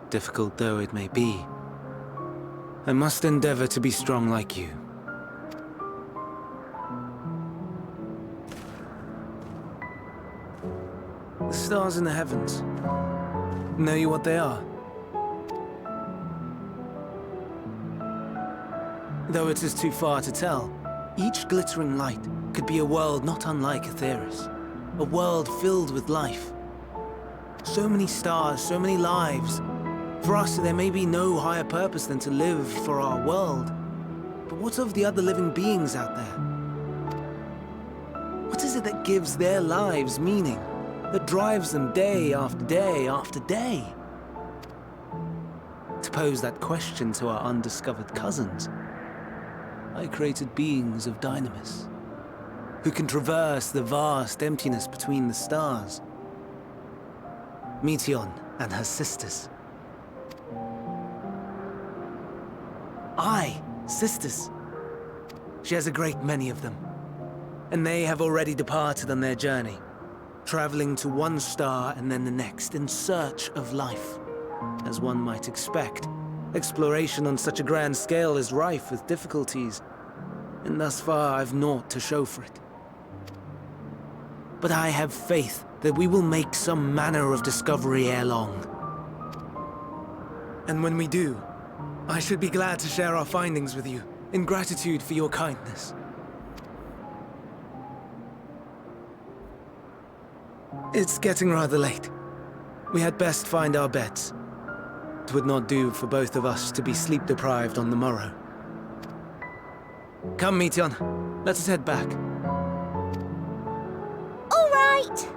Difficult though it may be, I must endeavor to be strong like you. The stars in the heavens. Know you what they are? Though it is too far to tell, each glittering light could be a world not unlike Aetheris. A world filled with life. So many stars, so many lives. For us, there may be no higher purpose than to live for our world. But what of the other living beings out there? What is it that gives their lives meaning? That drives them day after day after day? To pose that question to our undiscovered cousins, I created beings of dynamis, who can traverse the vast emptiness between the stars. Meteion and her sisters. Aye, sisters. She has a great many of them, and they have already departed on their journey, traveling to one star and then the next in search of life. As one might expect, exploration on such a grand scale is rife with difficulties, and thus far I've naught to show for it. But I have faith that we will make some manner of discovery ere long. And when we do, I should be glad to share our findings with you, in gratitude for your kindness. It's getting rather late. We had best find our beds. It would not do for both of us to be sleep-deprived on the morrow. Come, Meteion. Let us head back. All right.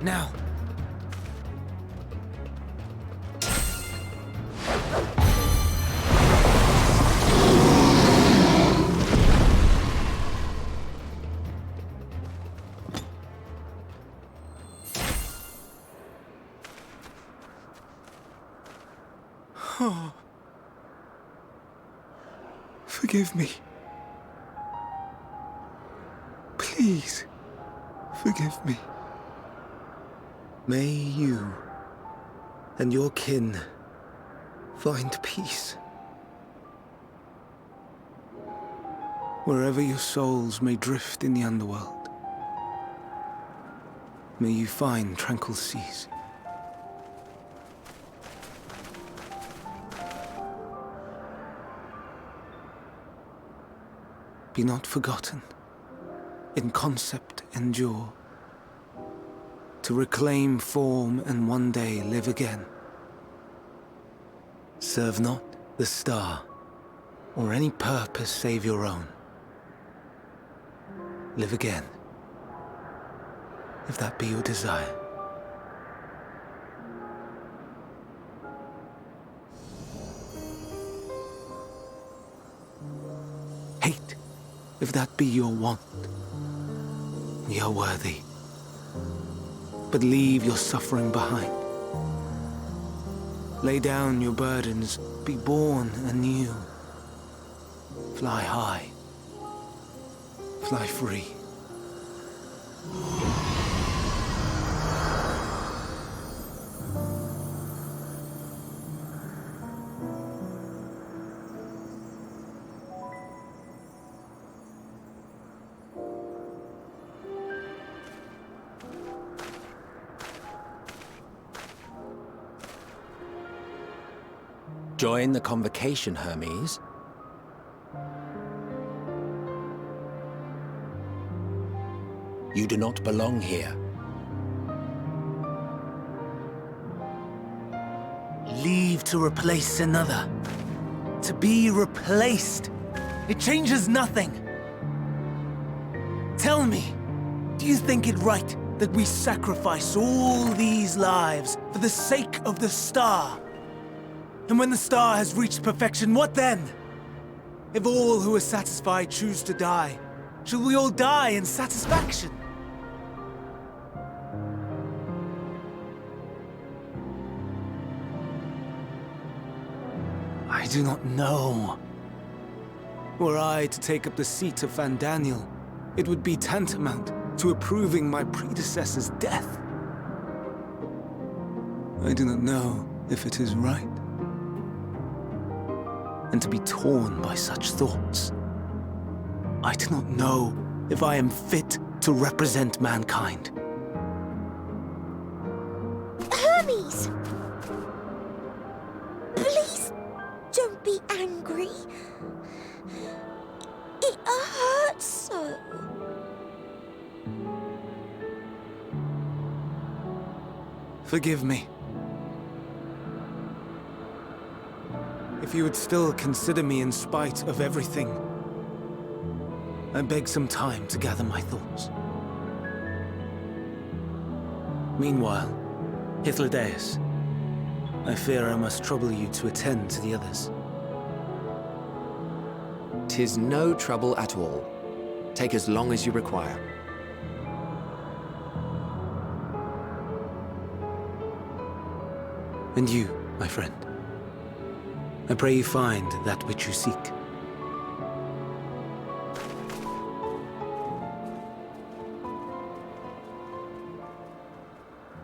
Now! Oh. Forgive me. Please, forgive me. May you and your kin find peace. Wherever your souls may drift in the underworld. May you find tranquil seas. Be not forgotten. In concept endure. To reclaim form and one day live again. Serve not the star, or any purpose save your own. Live again, if that be your desire. Hate, if that be your want. We are worthy. But leave your suffering behind. Lay down your burdens, be born anew. Fly high, fly free. Join the convocation, Hermes. You do not belong here. Leave to replace another. To be replaced. It changes nothing. Tell me, do you think it right that we sacrifice all these lives for the sake of the star? And when the star has reached perfection, what then? If all who are satisfied choose to die, shall we all die in satisfaction? I do not know. Were I to take up the seat of Fandaniel, it would be tantamount to approving my predecessor's death. I do not know if it is right. And to be torn by such thoughts, I do not know if I am fit to represent mankind. Hermes! Please don't be angry. It hurts so. Forgive me. If you would still consider me in spite of everything, I beg some time to gather my thoughts. Meanwhile, Hythlodaeus, I fear I must trouble you to attend to the others. 'Tis no trouble at all. Take as long as you require. And you, my friend, I pray you find that which you seek.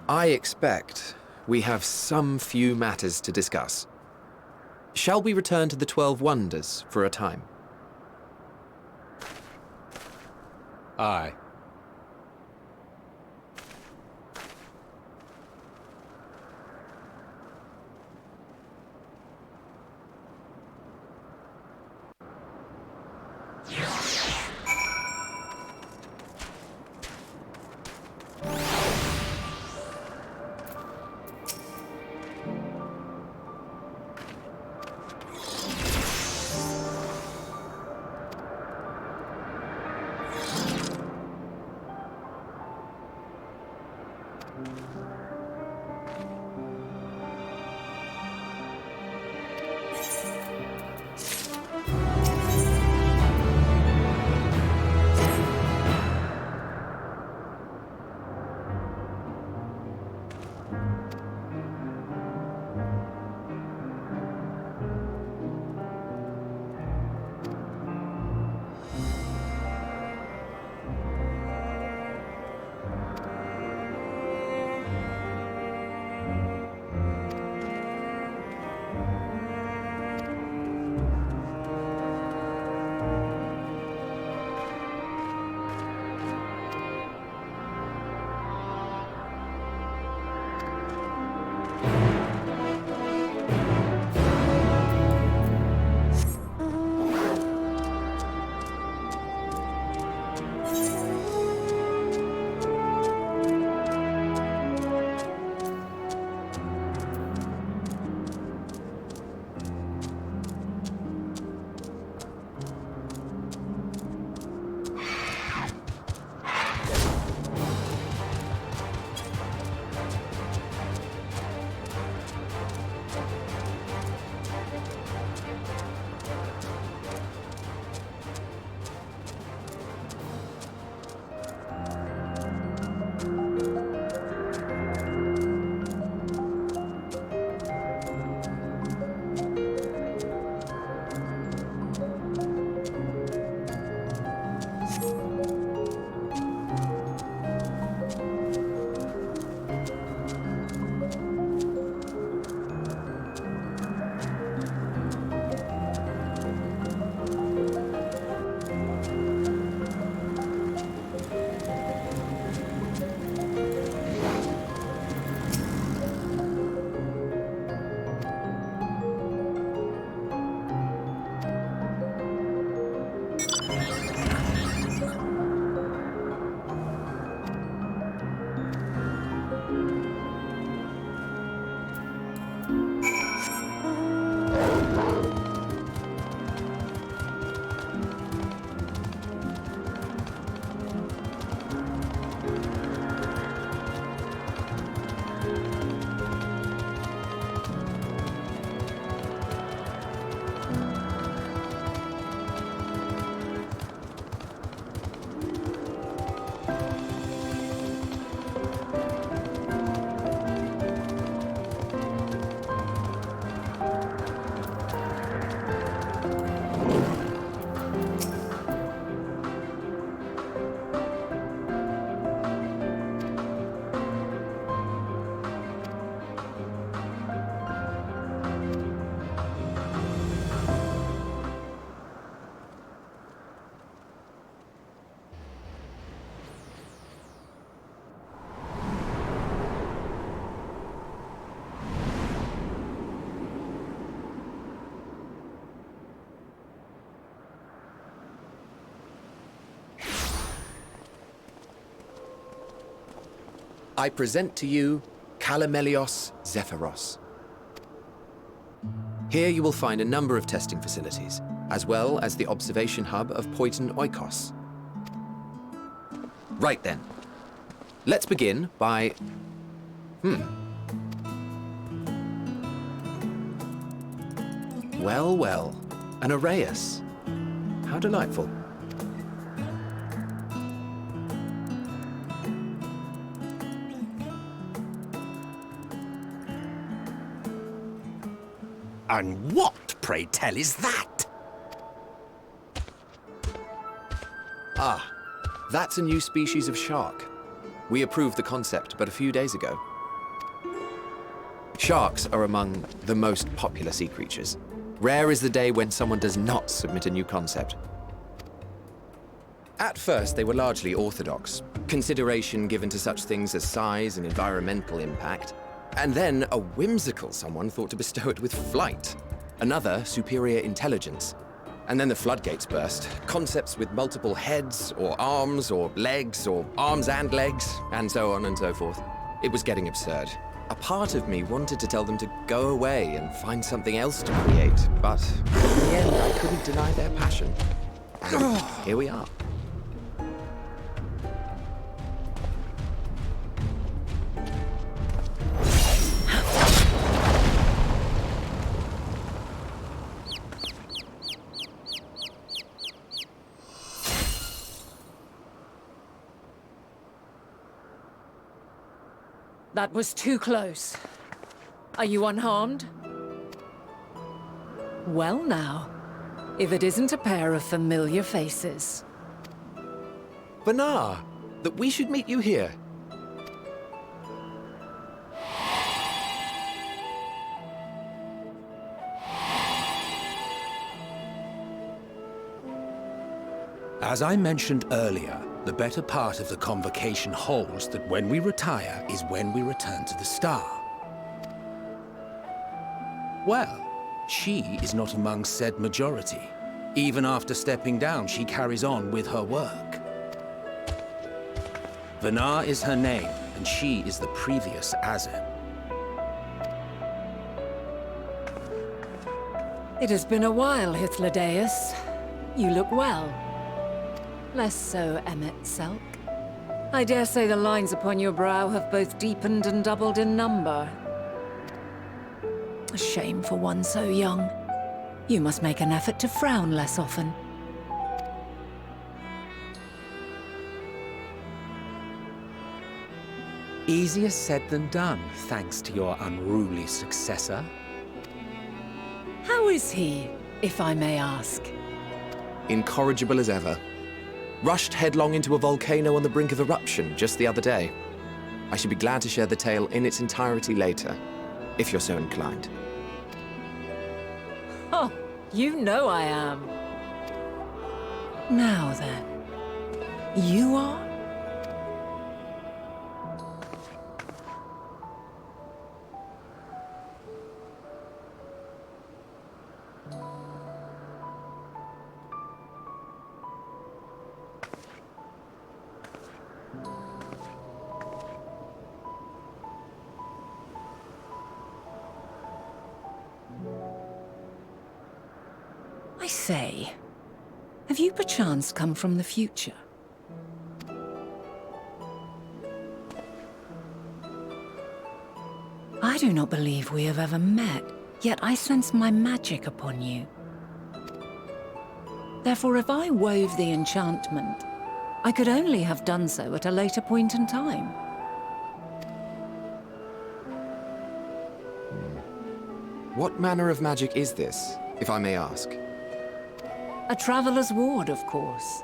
I expect we have some few matters to discuss. Shall we return to the 12 Wonders for a time? Aye. I present to you Calamelios Zephyros. Here you will find a number of testing facilities, as well as the observation hub of Poiton Oikos. Right then. Let's begin by... Well, well. An Arrhaeus. How delightful. And what, pray tell, is that? Ah, that's a new species of shark. We approved the concept but a few days ago. Sharks are among the most popular sea creatures. Rare is the day when someone does not submit a new concept. At first, they were largely orthodox, consideration given to such things as size and environmental impact. And then a whimsical someone thought to bestow it with flight, another superior intelligence. And then the floodgates burst. Concepts with multiple heads, or arms and legs, and so on and so forth. It was getting absurd. A part of me wanted to tell them to go away and find something else to create, but in the end I couldn't deny their passion. And here we are. That was too close. Are you unharmed? Well now, if it isn't a pair of familiar faces. Benar, that we should meet you here. As I mentioned earlier, the better part of the convocation holds that when we retire is when we return to the star. Well, she is not among said majority. Even after stepping down, she carries on with her work. Benar is her name, and she is the previous Azem. It has been a while, Hythlodaeus. You look well. Less so, Emmet Selk. I dare say the lines upon your brow have both deepened and doubled in number. A shame for one so young. You must make an effort to frown less often. Easier said than done, thanks to your unruly successor. How is he, if I may ask? Incorrigible as ever. Rushed headlong into a volcano on the brink of eruption just the other day. I should be glad to share the tale in its entirety later, if you're so inclined. Oh, you know I am. Now then, you are? I say, have you perchance come from the future? I do not believe we have ever met, yet I sense my magic upon you. Therefore, if I wove the enchantment, I could only have done so at a later point in time. What manner of magic is this, if I may ask? A traveler's ward, of course.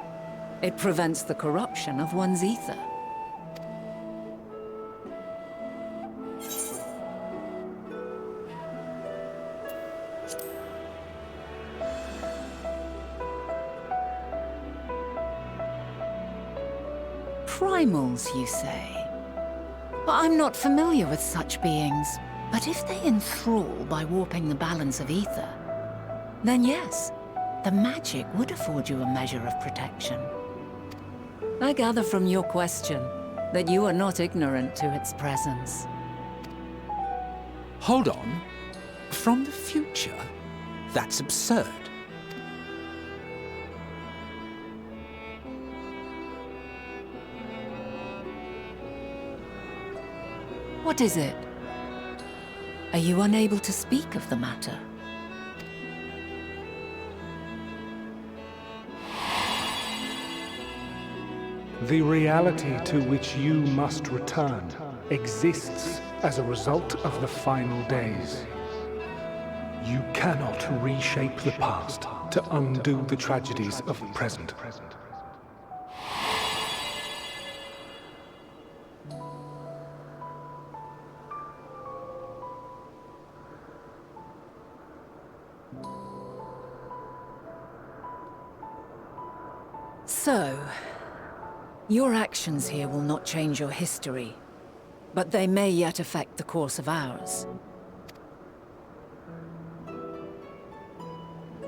It prevents the corruption of one's ether. Primals, you say? Well, I'm not familiar with such beings, but if they enthrall by warping the balance of ether, then yes, the magic would afford you a measure of protection. I gather from your question, that you are not ignorant to its presence. Hold on. From the future? That's absurd. What is it? Are you unable to speak of the matter? The reality to which you must return exists as a result of the final days. You cannot reshape the past to undo the tragedies of the present. So, your actions here will not change your history, but they may yet affect the course of ours.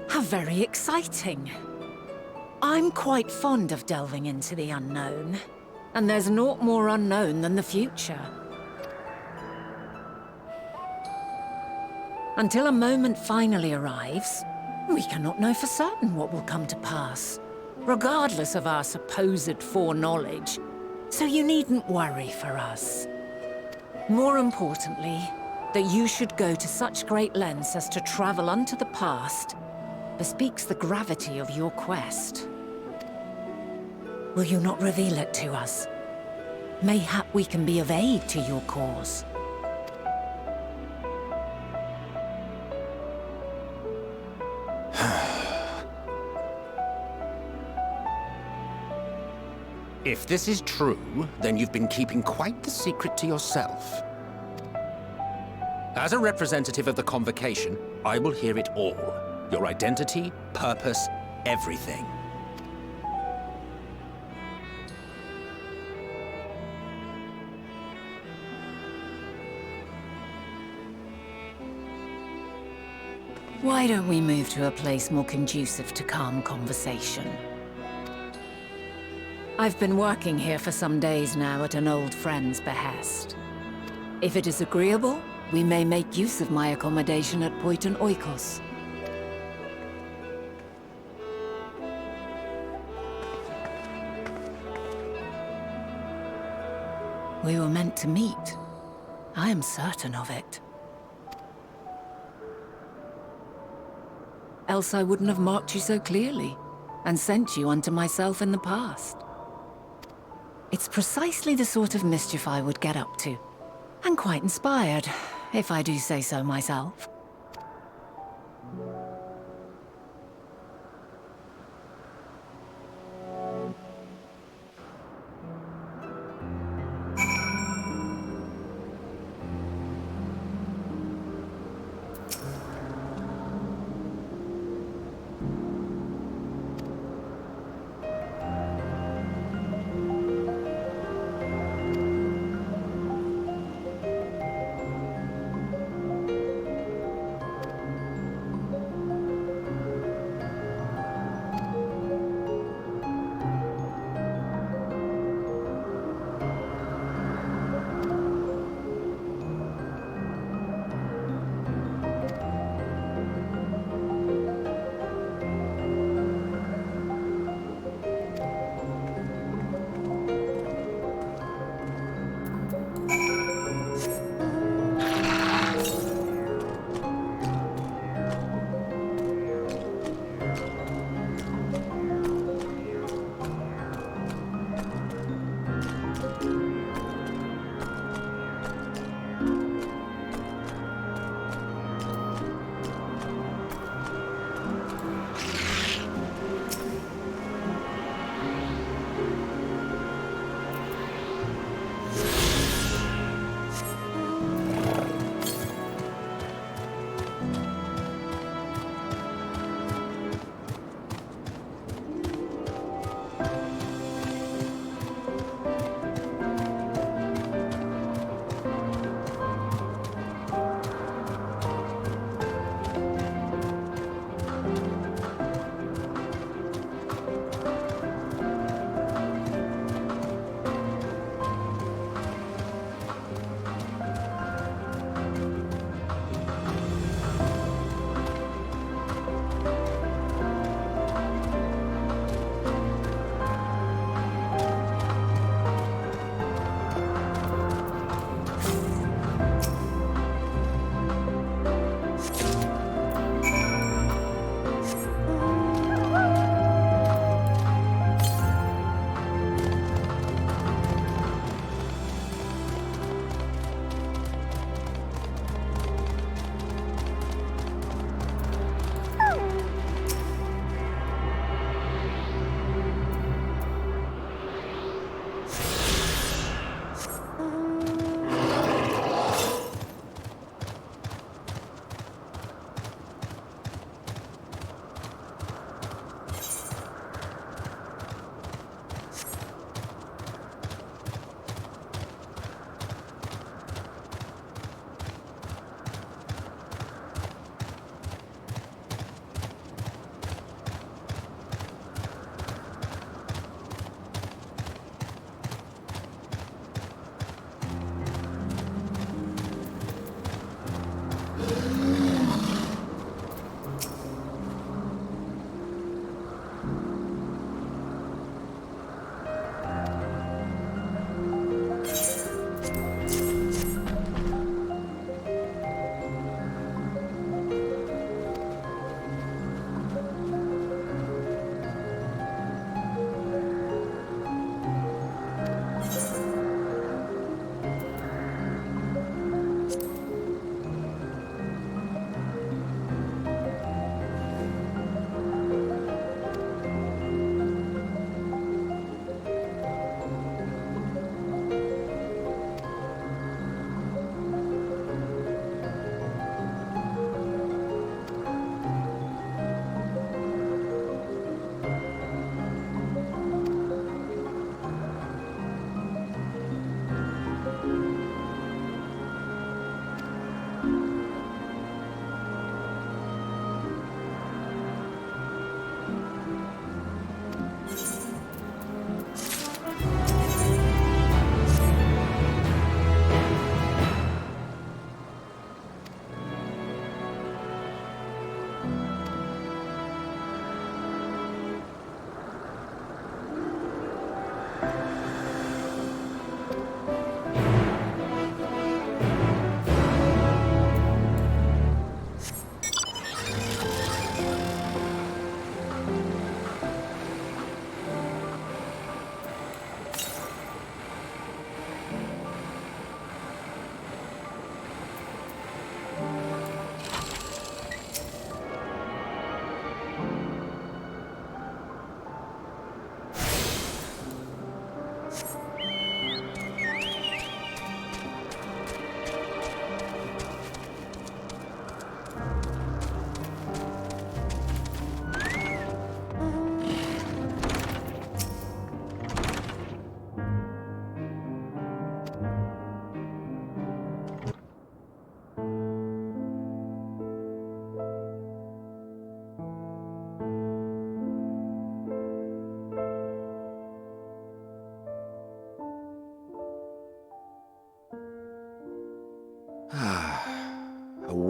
How very exciting! I'm quite fond of delving into the unknown, and there's naught more unknown than the future. Until a moment finally arrives, we cannot know for certain what will come to pass, regardless of our supposed foreknowledge, so you needn't worry for us. More importantly, that you should go to such great lengths as to travel unto the past bespeaks the gravity of your quest. Will you not reveal it to us? Mayhap we can be of aid to your cause. If this is true, then you've been keeping quite the secret to yourself. As a representative of the Convocation, I will hear it all. Your identity, purpose, everything. Why don't we move to a place more conducive to calm conversation? I've been working here for some days now at an old friend's behest. If it is agreeable, we may make use of my accommodation at Poiton Oikos. We were meant to meet. I am certain of it. Else I wouldn't have marked you so clearly, and sent you unto myself in the past. It's precisely the sort of mischief I would get up to, and quite inspired, if I do say so myself.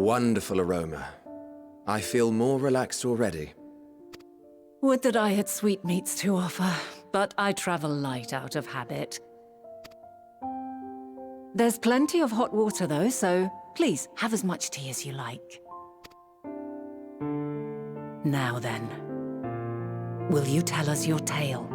wonderful aroma. I feel more relaxed already. Would that I had sweetmeats to offer, but I travel light out of habit. There's plenty of hot water though, so please have as much tea as you like. Now then, will you tell us your tale?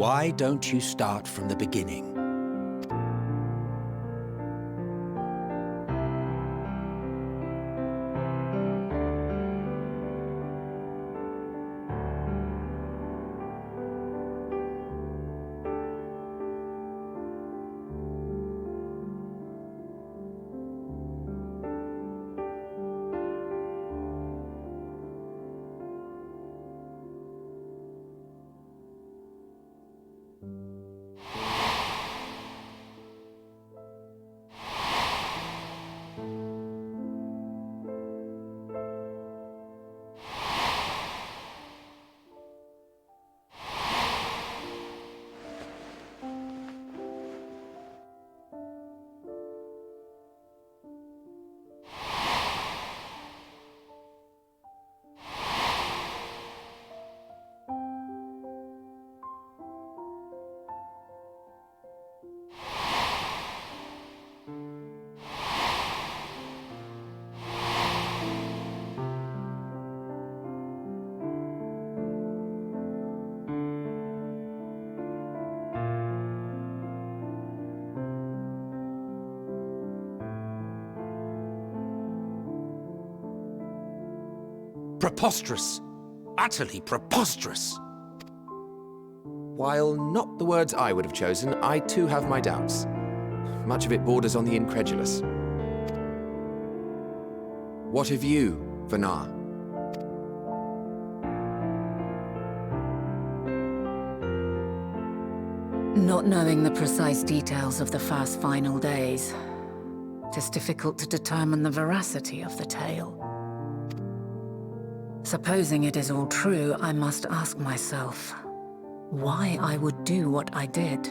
Why don't you start from the beginning? Preposterous! Utterly preposterous! While not the words I would have chosen, I too have my doubts. Much of it borders on the incredulous. What of you, Vanar? Not knowing the precise details of the first final days, it is difficult to determine the veracity of the tale. Supposing it is all true, I must ask myself why I would do what I did.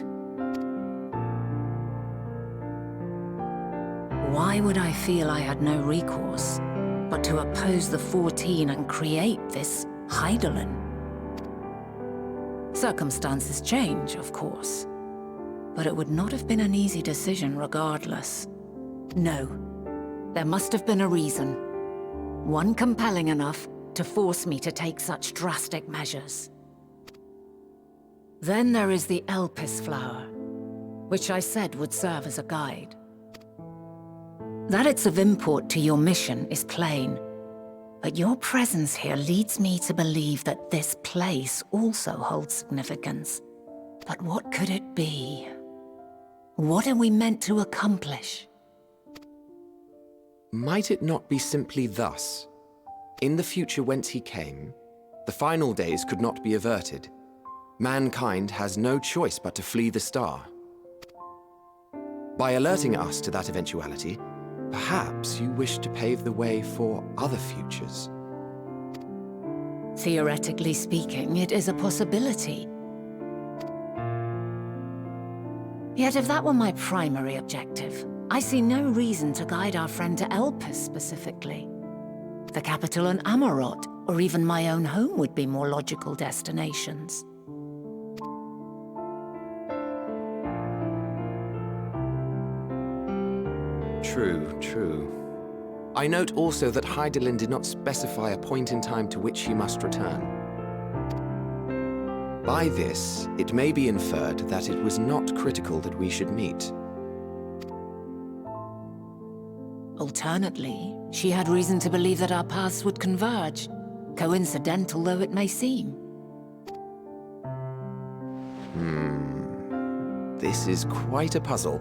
Why would I feel I had no recourse but to oppose the 14 and create this Hydaelyn? Circumstances change, of course, but it would not have been an easy decision regardless. No, there must have been a reason. One compelling enough to force me to take such drastic measures. Then there is the Elpis flower, which I said would serve as a guide. That it's of import to your mission is plain, but your presence here leads me to believe that this place also holds significance. But what could it be? What are we meant to accomplish? Might it not be simply thus? In the future whence he came, the final days could not be averted. Mankind has no choice but to flee the star. By alerting us to that eventuality, perhaps you wish to pave the way for other futures. Theoretically speaking, it is a possibility. Yet if that were my primary objective, I see no reason to guide our friend to Elpis specifically. The capital and Amarot, or even my own home would be more logical destinations. True, true. I note also that Hydaelyn did not specify a point in time to which he must return. By this, it may be inferred that it was not critical that we should meet. Alternately, she had reason to believe that our paths would converge, coincidental though it may seem. This is quite a puzzle,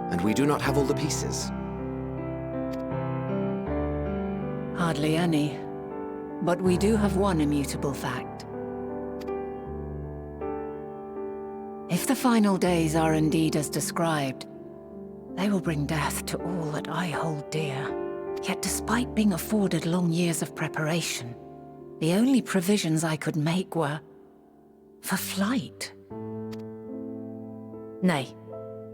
and we do not have all the pieces. Hardly any. But we do have one immutable fact. If the final days are indeed as described, they will bring death to all that I hold dear. Yet despite being afforded long years of preparation, the only provisions I could make were for flight. Nay,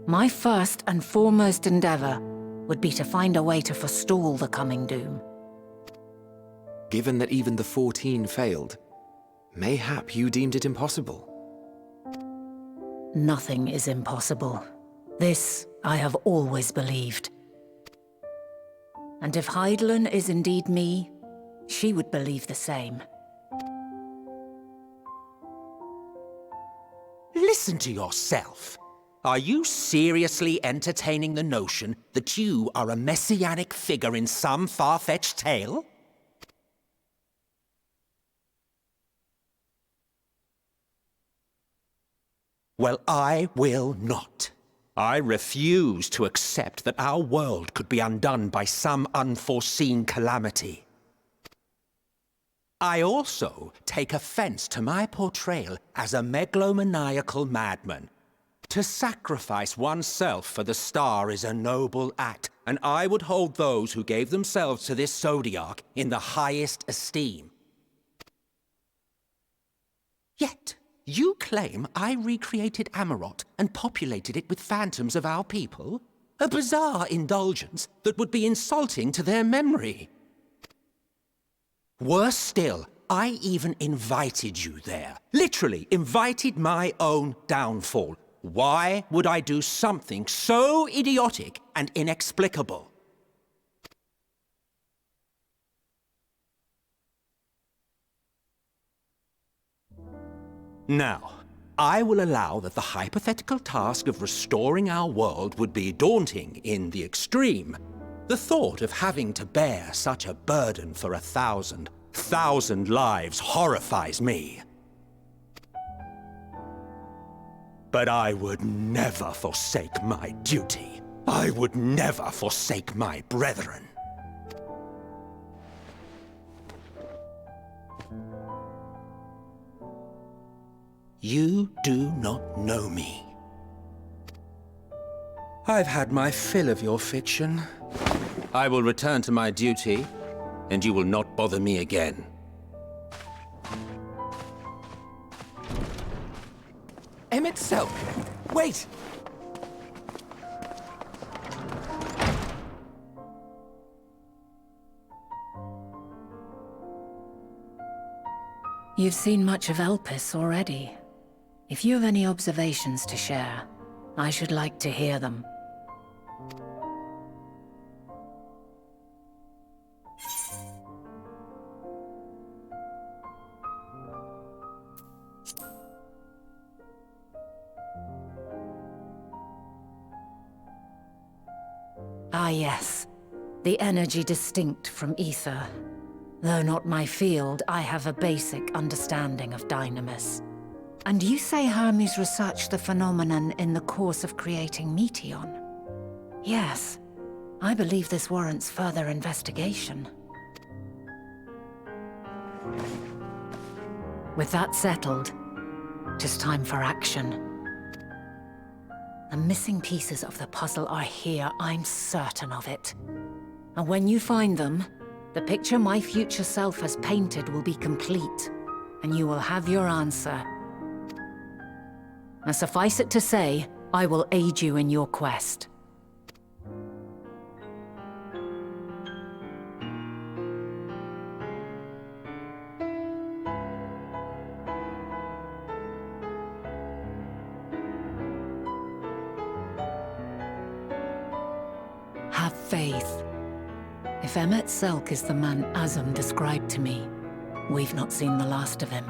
my first and foremost endeavor would be to find a way to forestall the coming doom. Given that even the 14 failed, mayhap you deemed it impossible. Nothing is impossible. This I have always believed. And if Hydaelyn is indeed me, she would believe the same. Listen to yourself. Are you seriously entertaining the notion that you are a messianic figure in some far-fetched tale? Well, I will not. I refuse to accept that our world could be undone by some unforeseen calamity. I also take offense to my portrayal as a megalomaniacal madman. To sacrifice oneself for the star is a noble act, and I would hold those who gave themselves to this zodiac in the highest esteem. Yet, you claim I recreated Amarot and populated it with phantoms of our people? A bizarre indulgence that would be insulting to their memory. Worse still, I even invited you there. Literally invited my own downfall. Why would I do something so idiotic and inexplicable? Now, I will allow that the hypothetical task of restoring our world would be daunting in the extreme. The thought of having to bear such a burden for 1,000 lives horrifies me. But I would never forsake my duty. I would never forsake my brethren. You do not know me. I've had my fill of your fiction. I will return to my duty, and you will not bother me again. Emmett Selk! Wait! You've seen much of Elpis already. If you have any observations to share, I should like to hear them. Ah yes, the energy distinct from ether. Though not my field, I have a basic understanding of Dynamis. And you say Hermes researched the phenomenon in the course of creating Meteon? Yes, I believe this warrants further investigation. With that settled, it is time for action. The missing pieces of the puzzle are here, I'm certain of it. And when you find them, the picture my future self has painted will be complete, and you will have your answer. And suffice it to say, I will aid you in your quest. Have faith. If Emmett Selk is the man Azum described to me, we've not seen the last of him.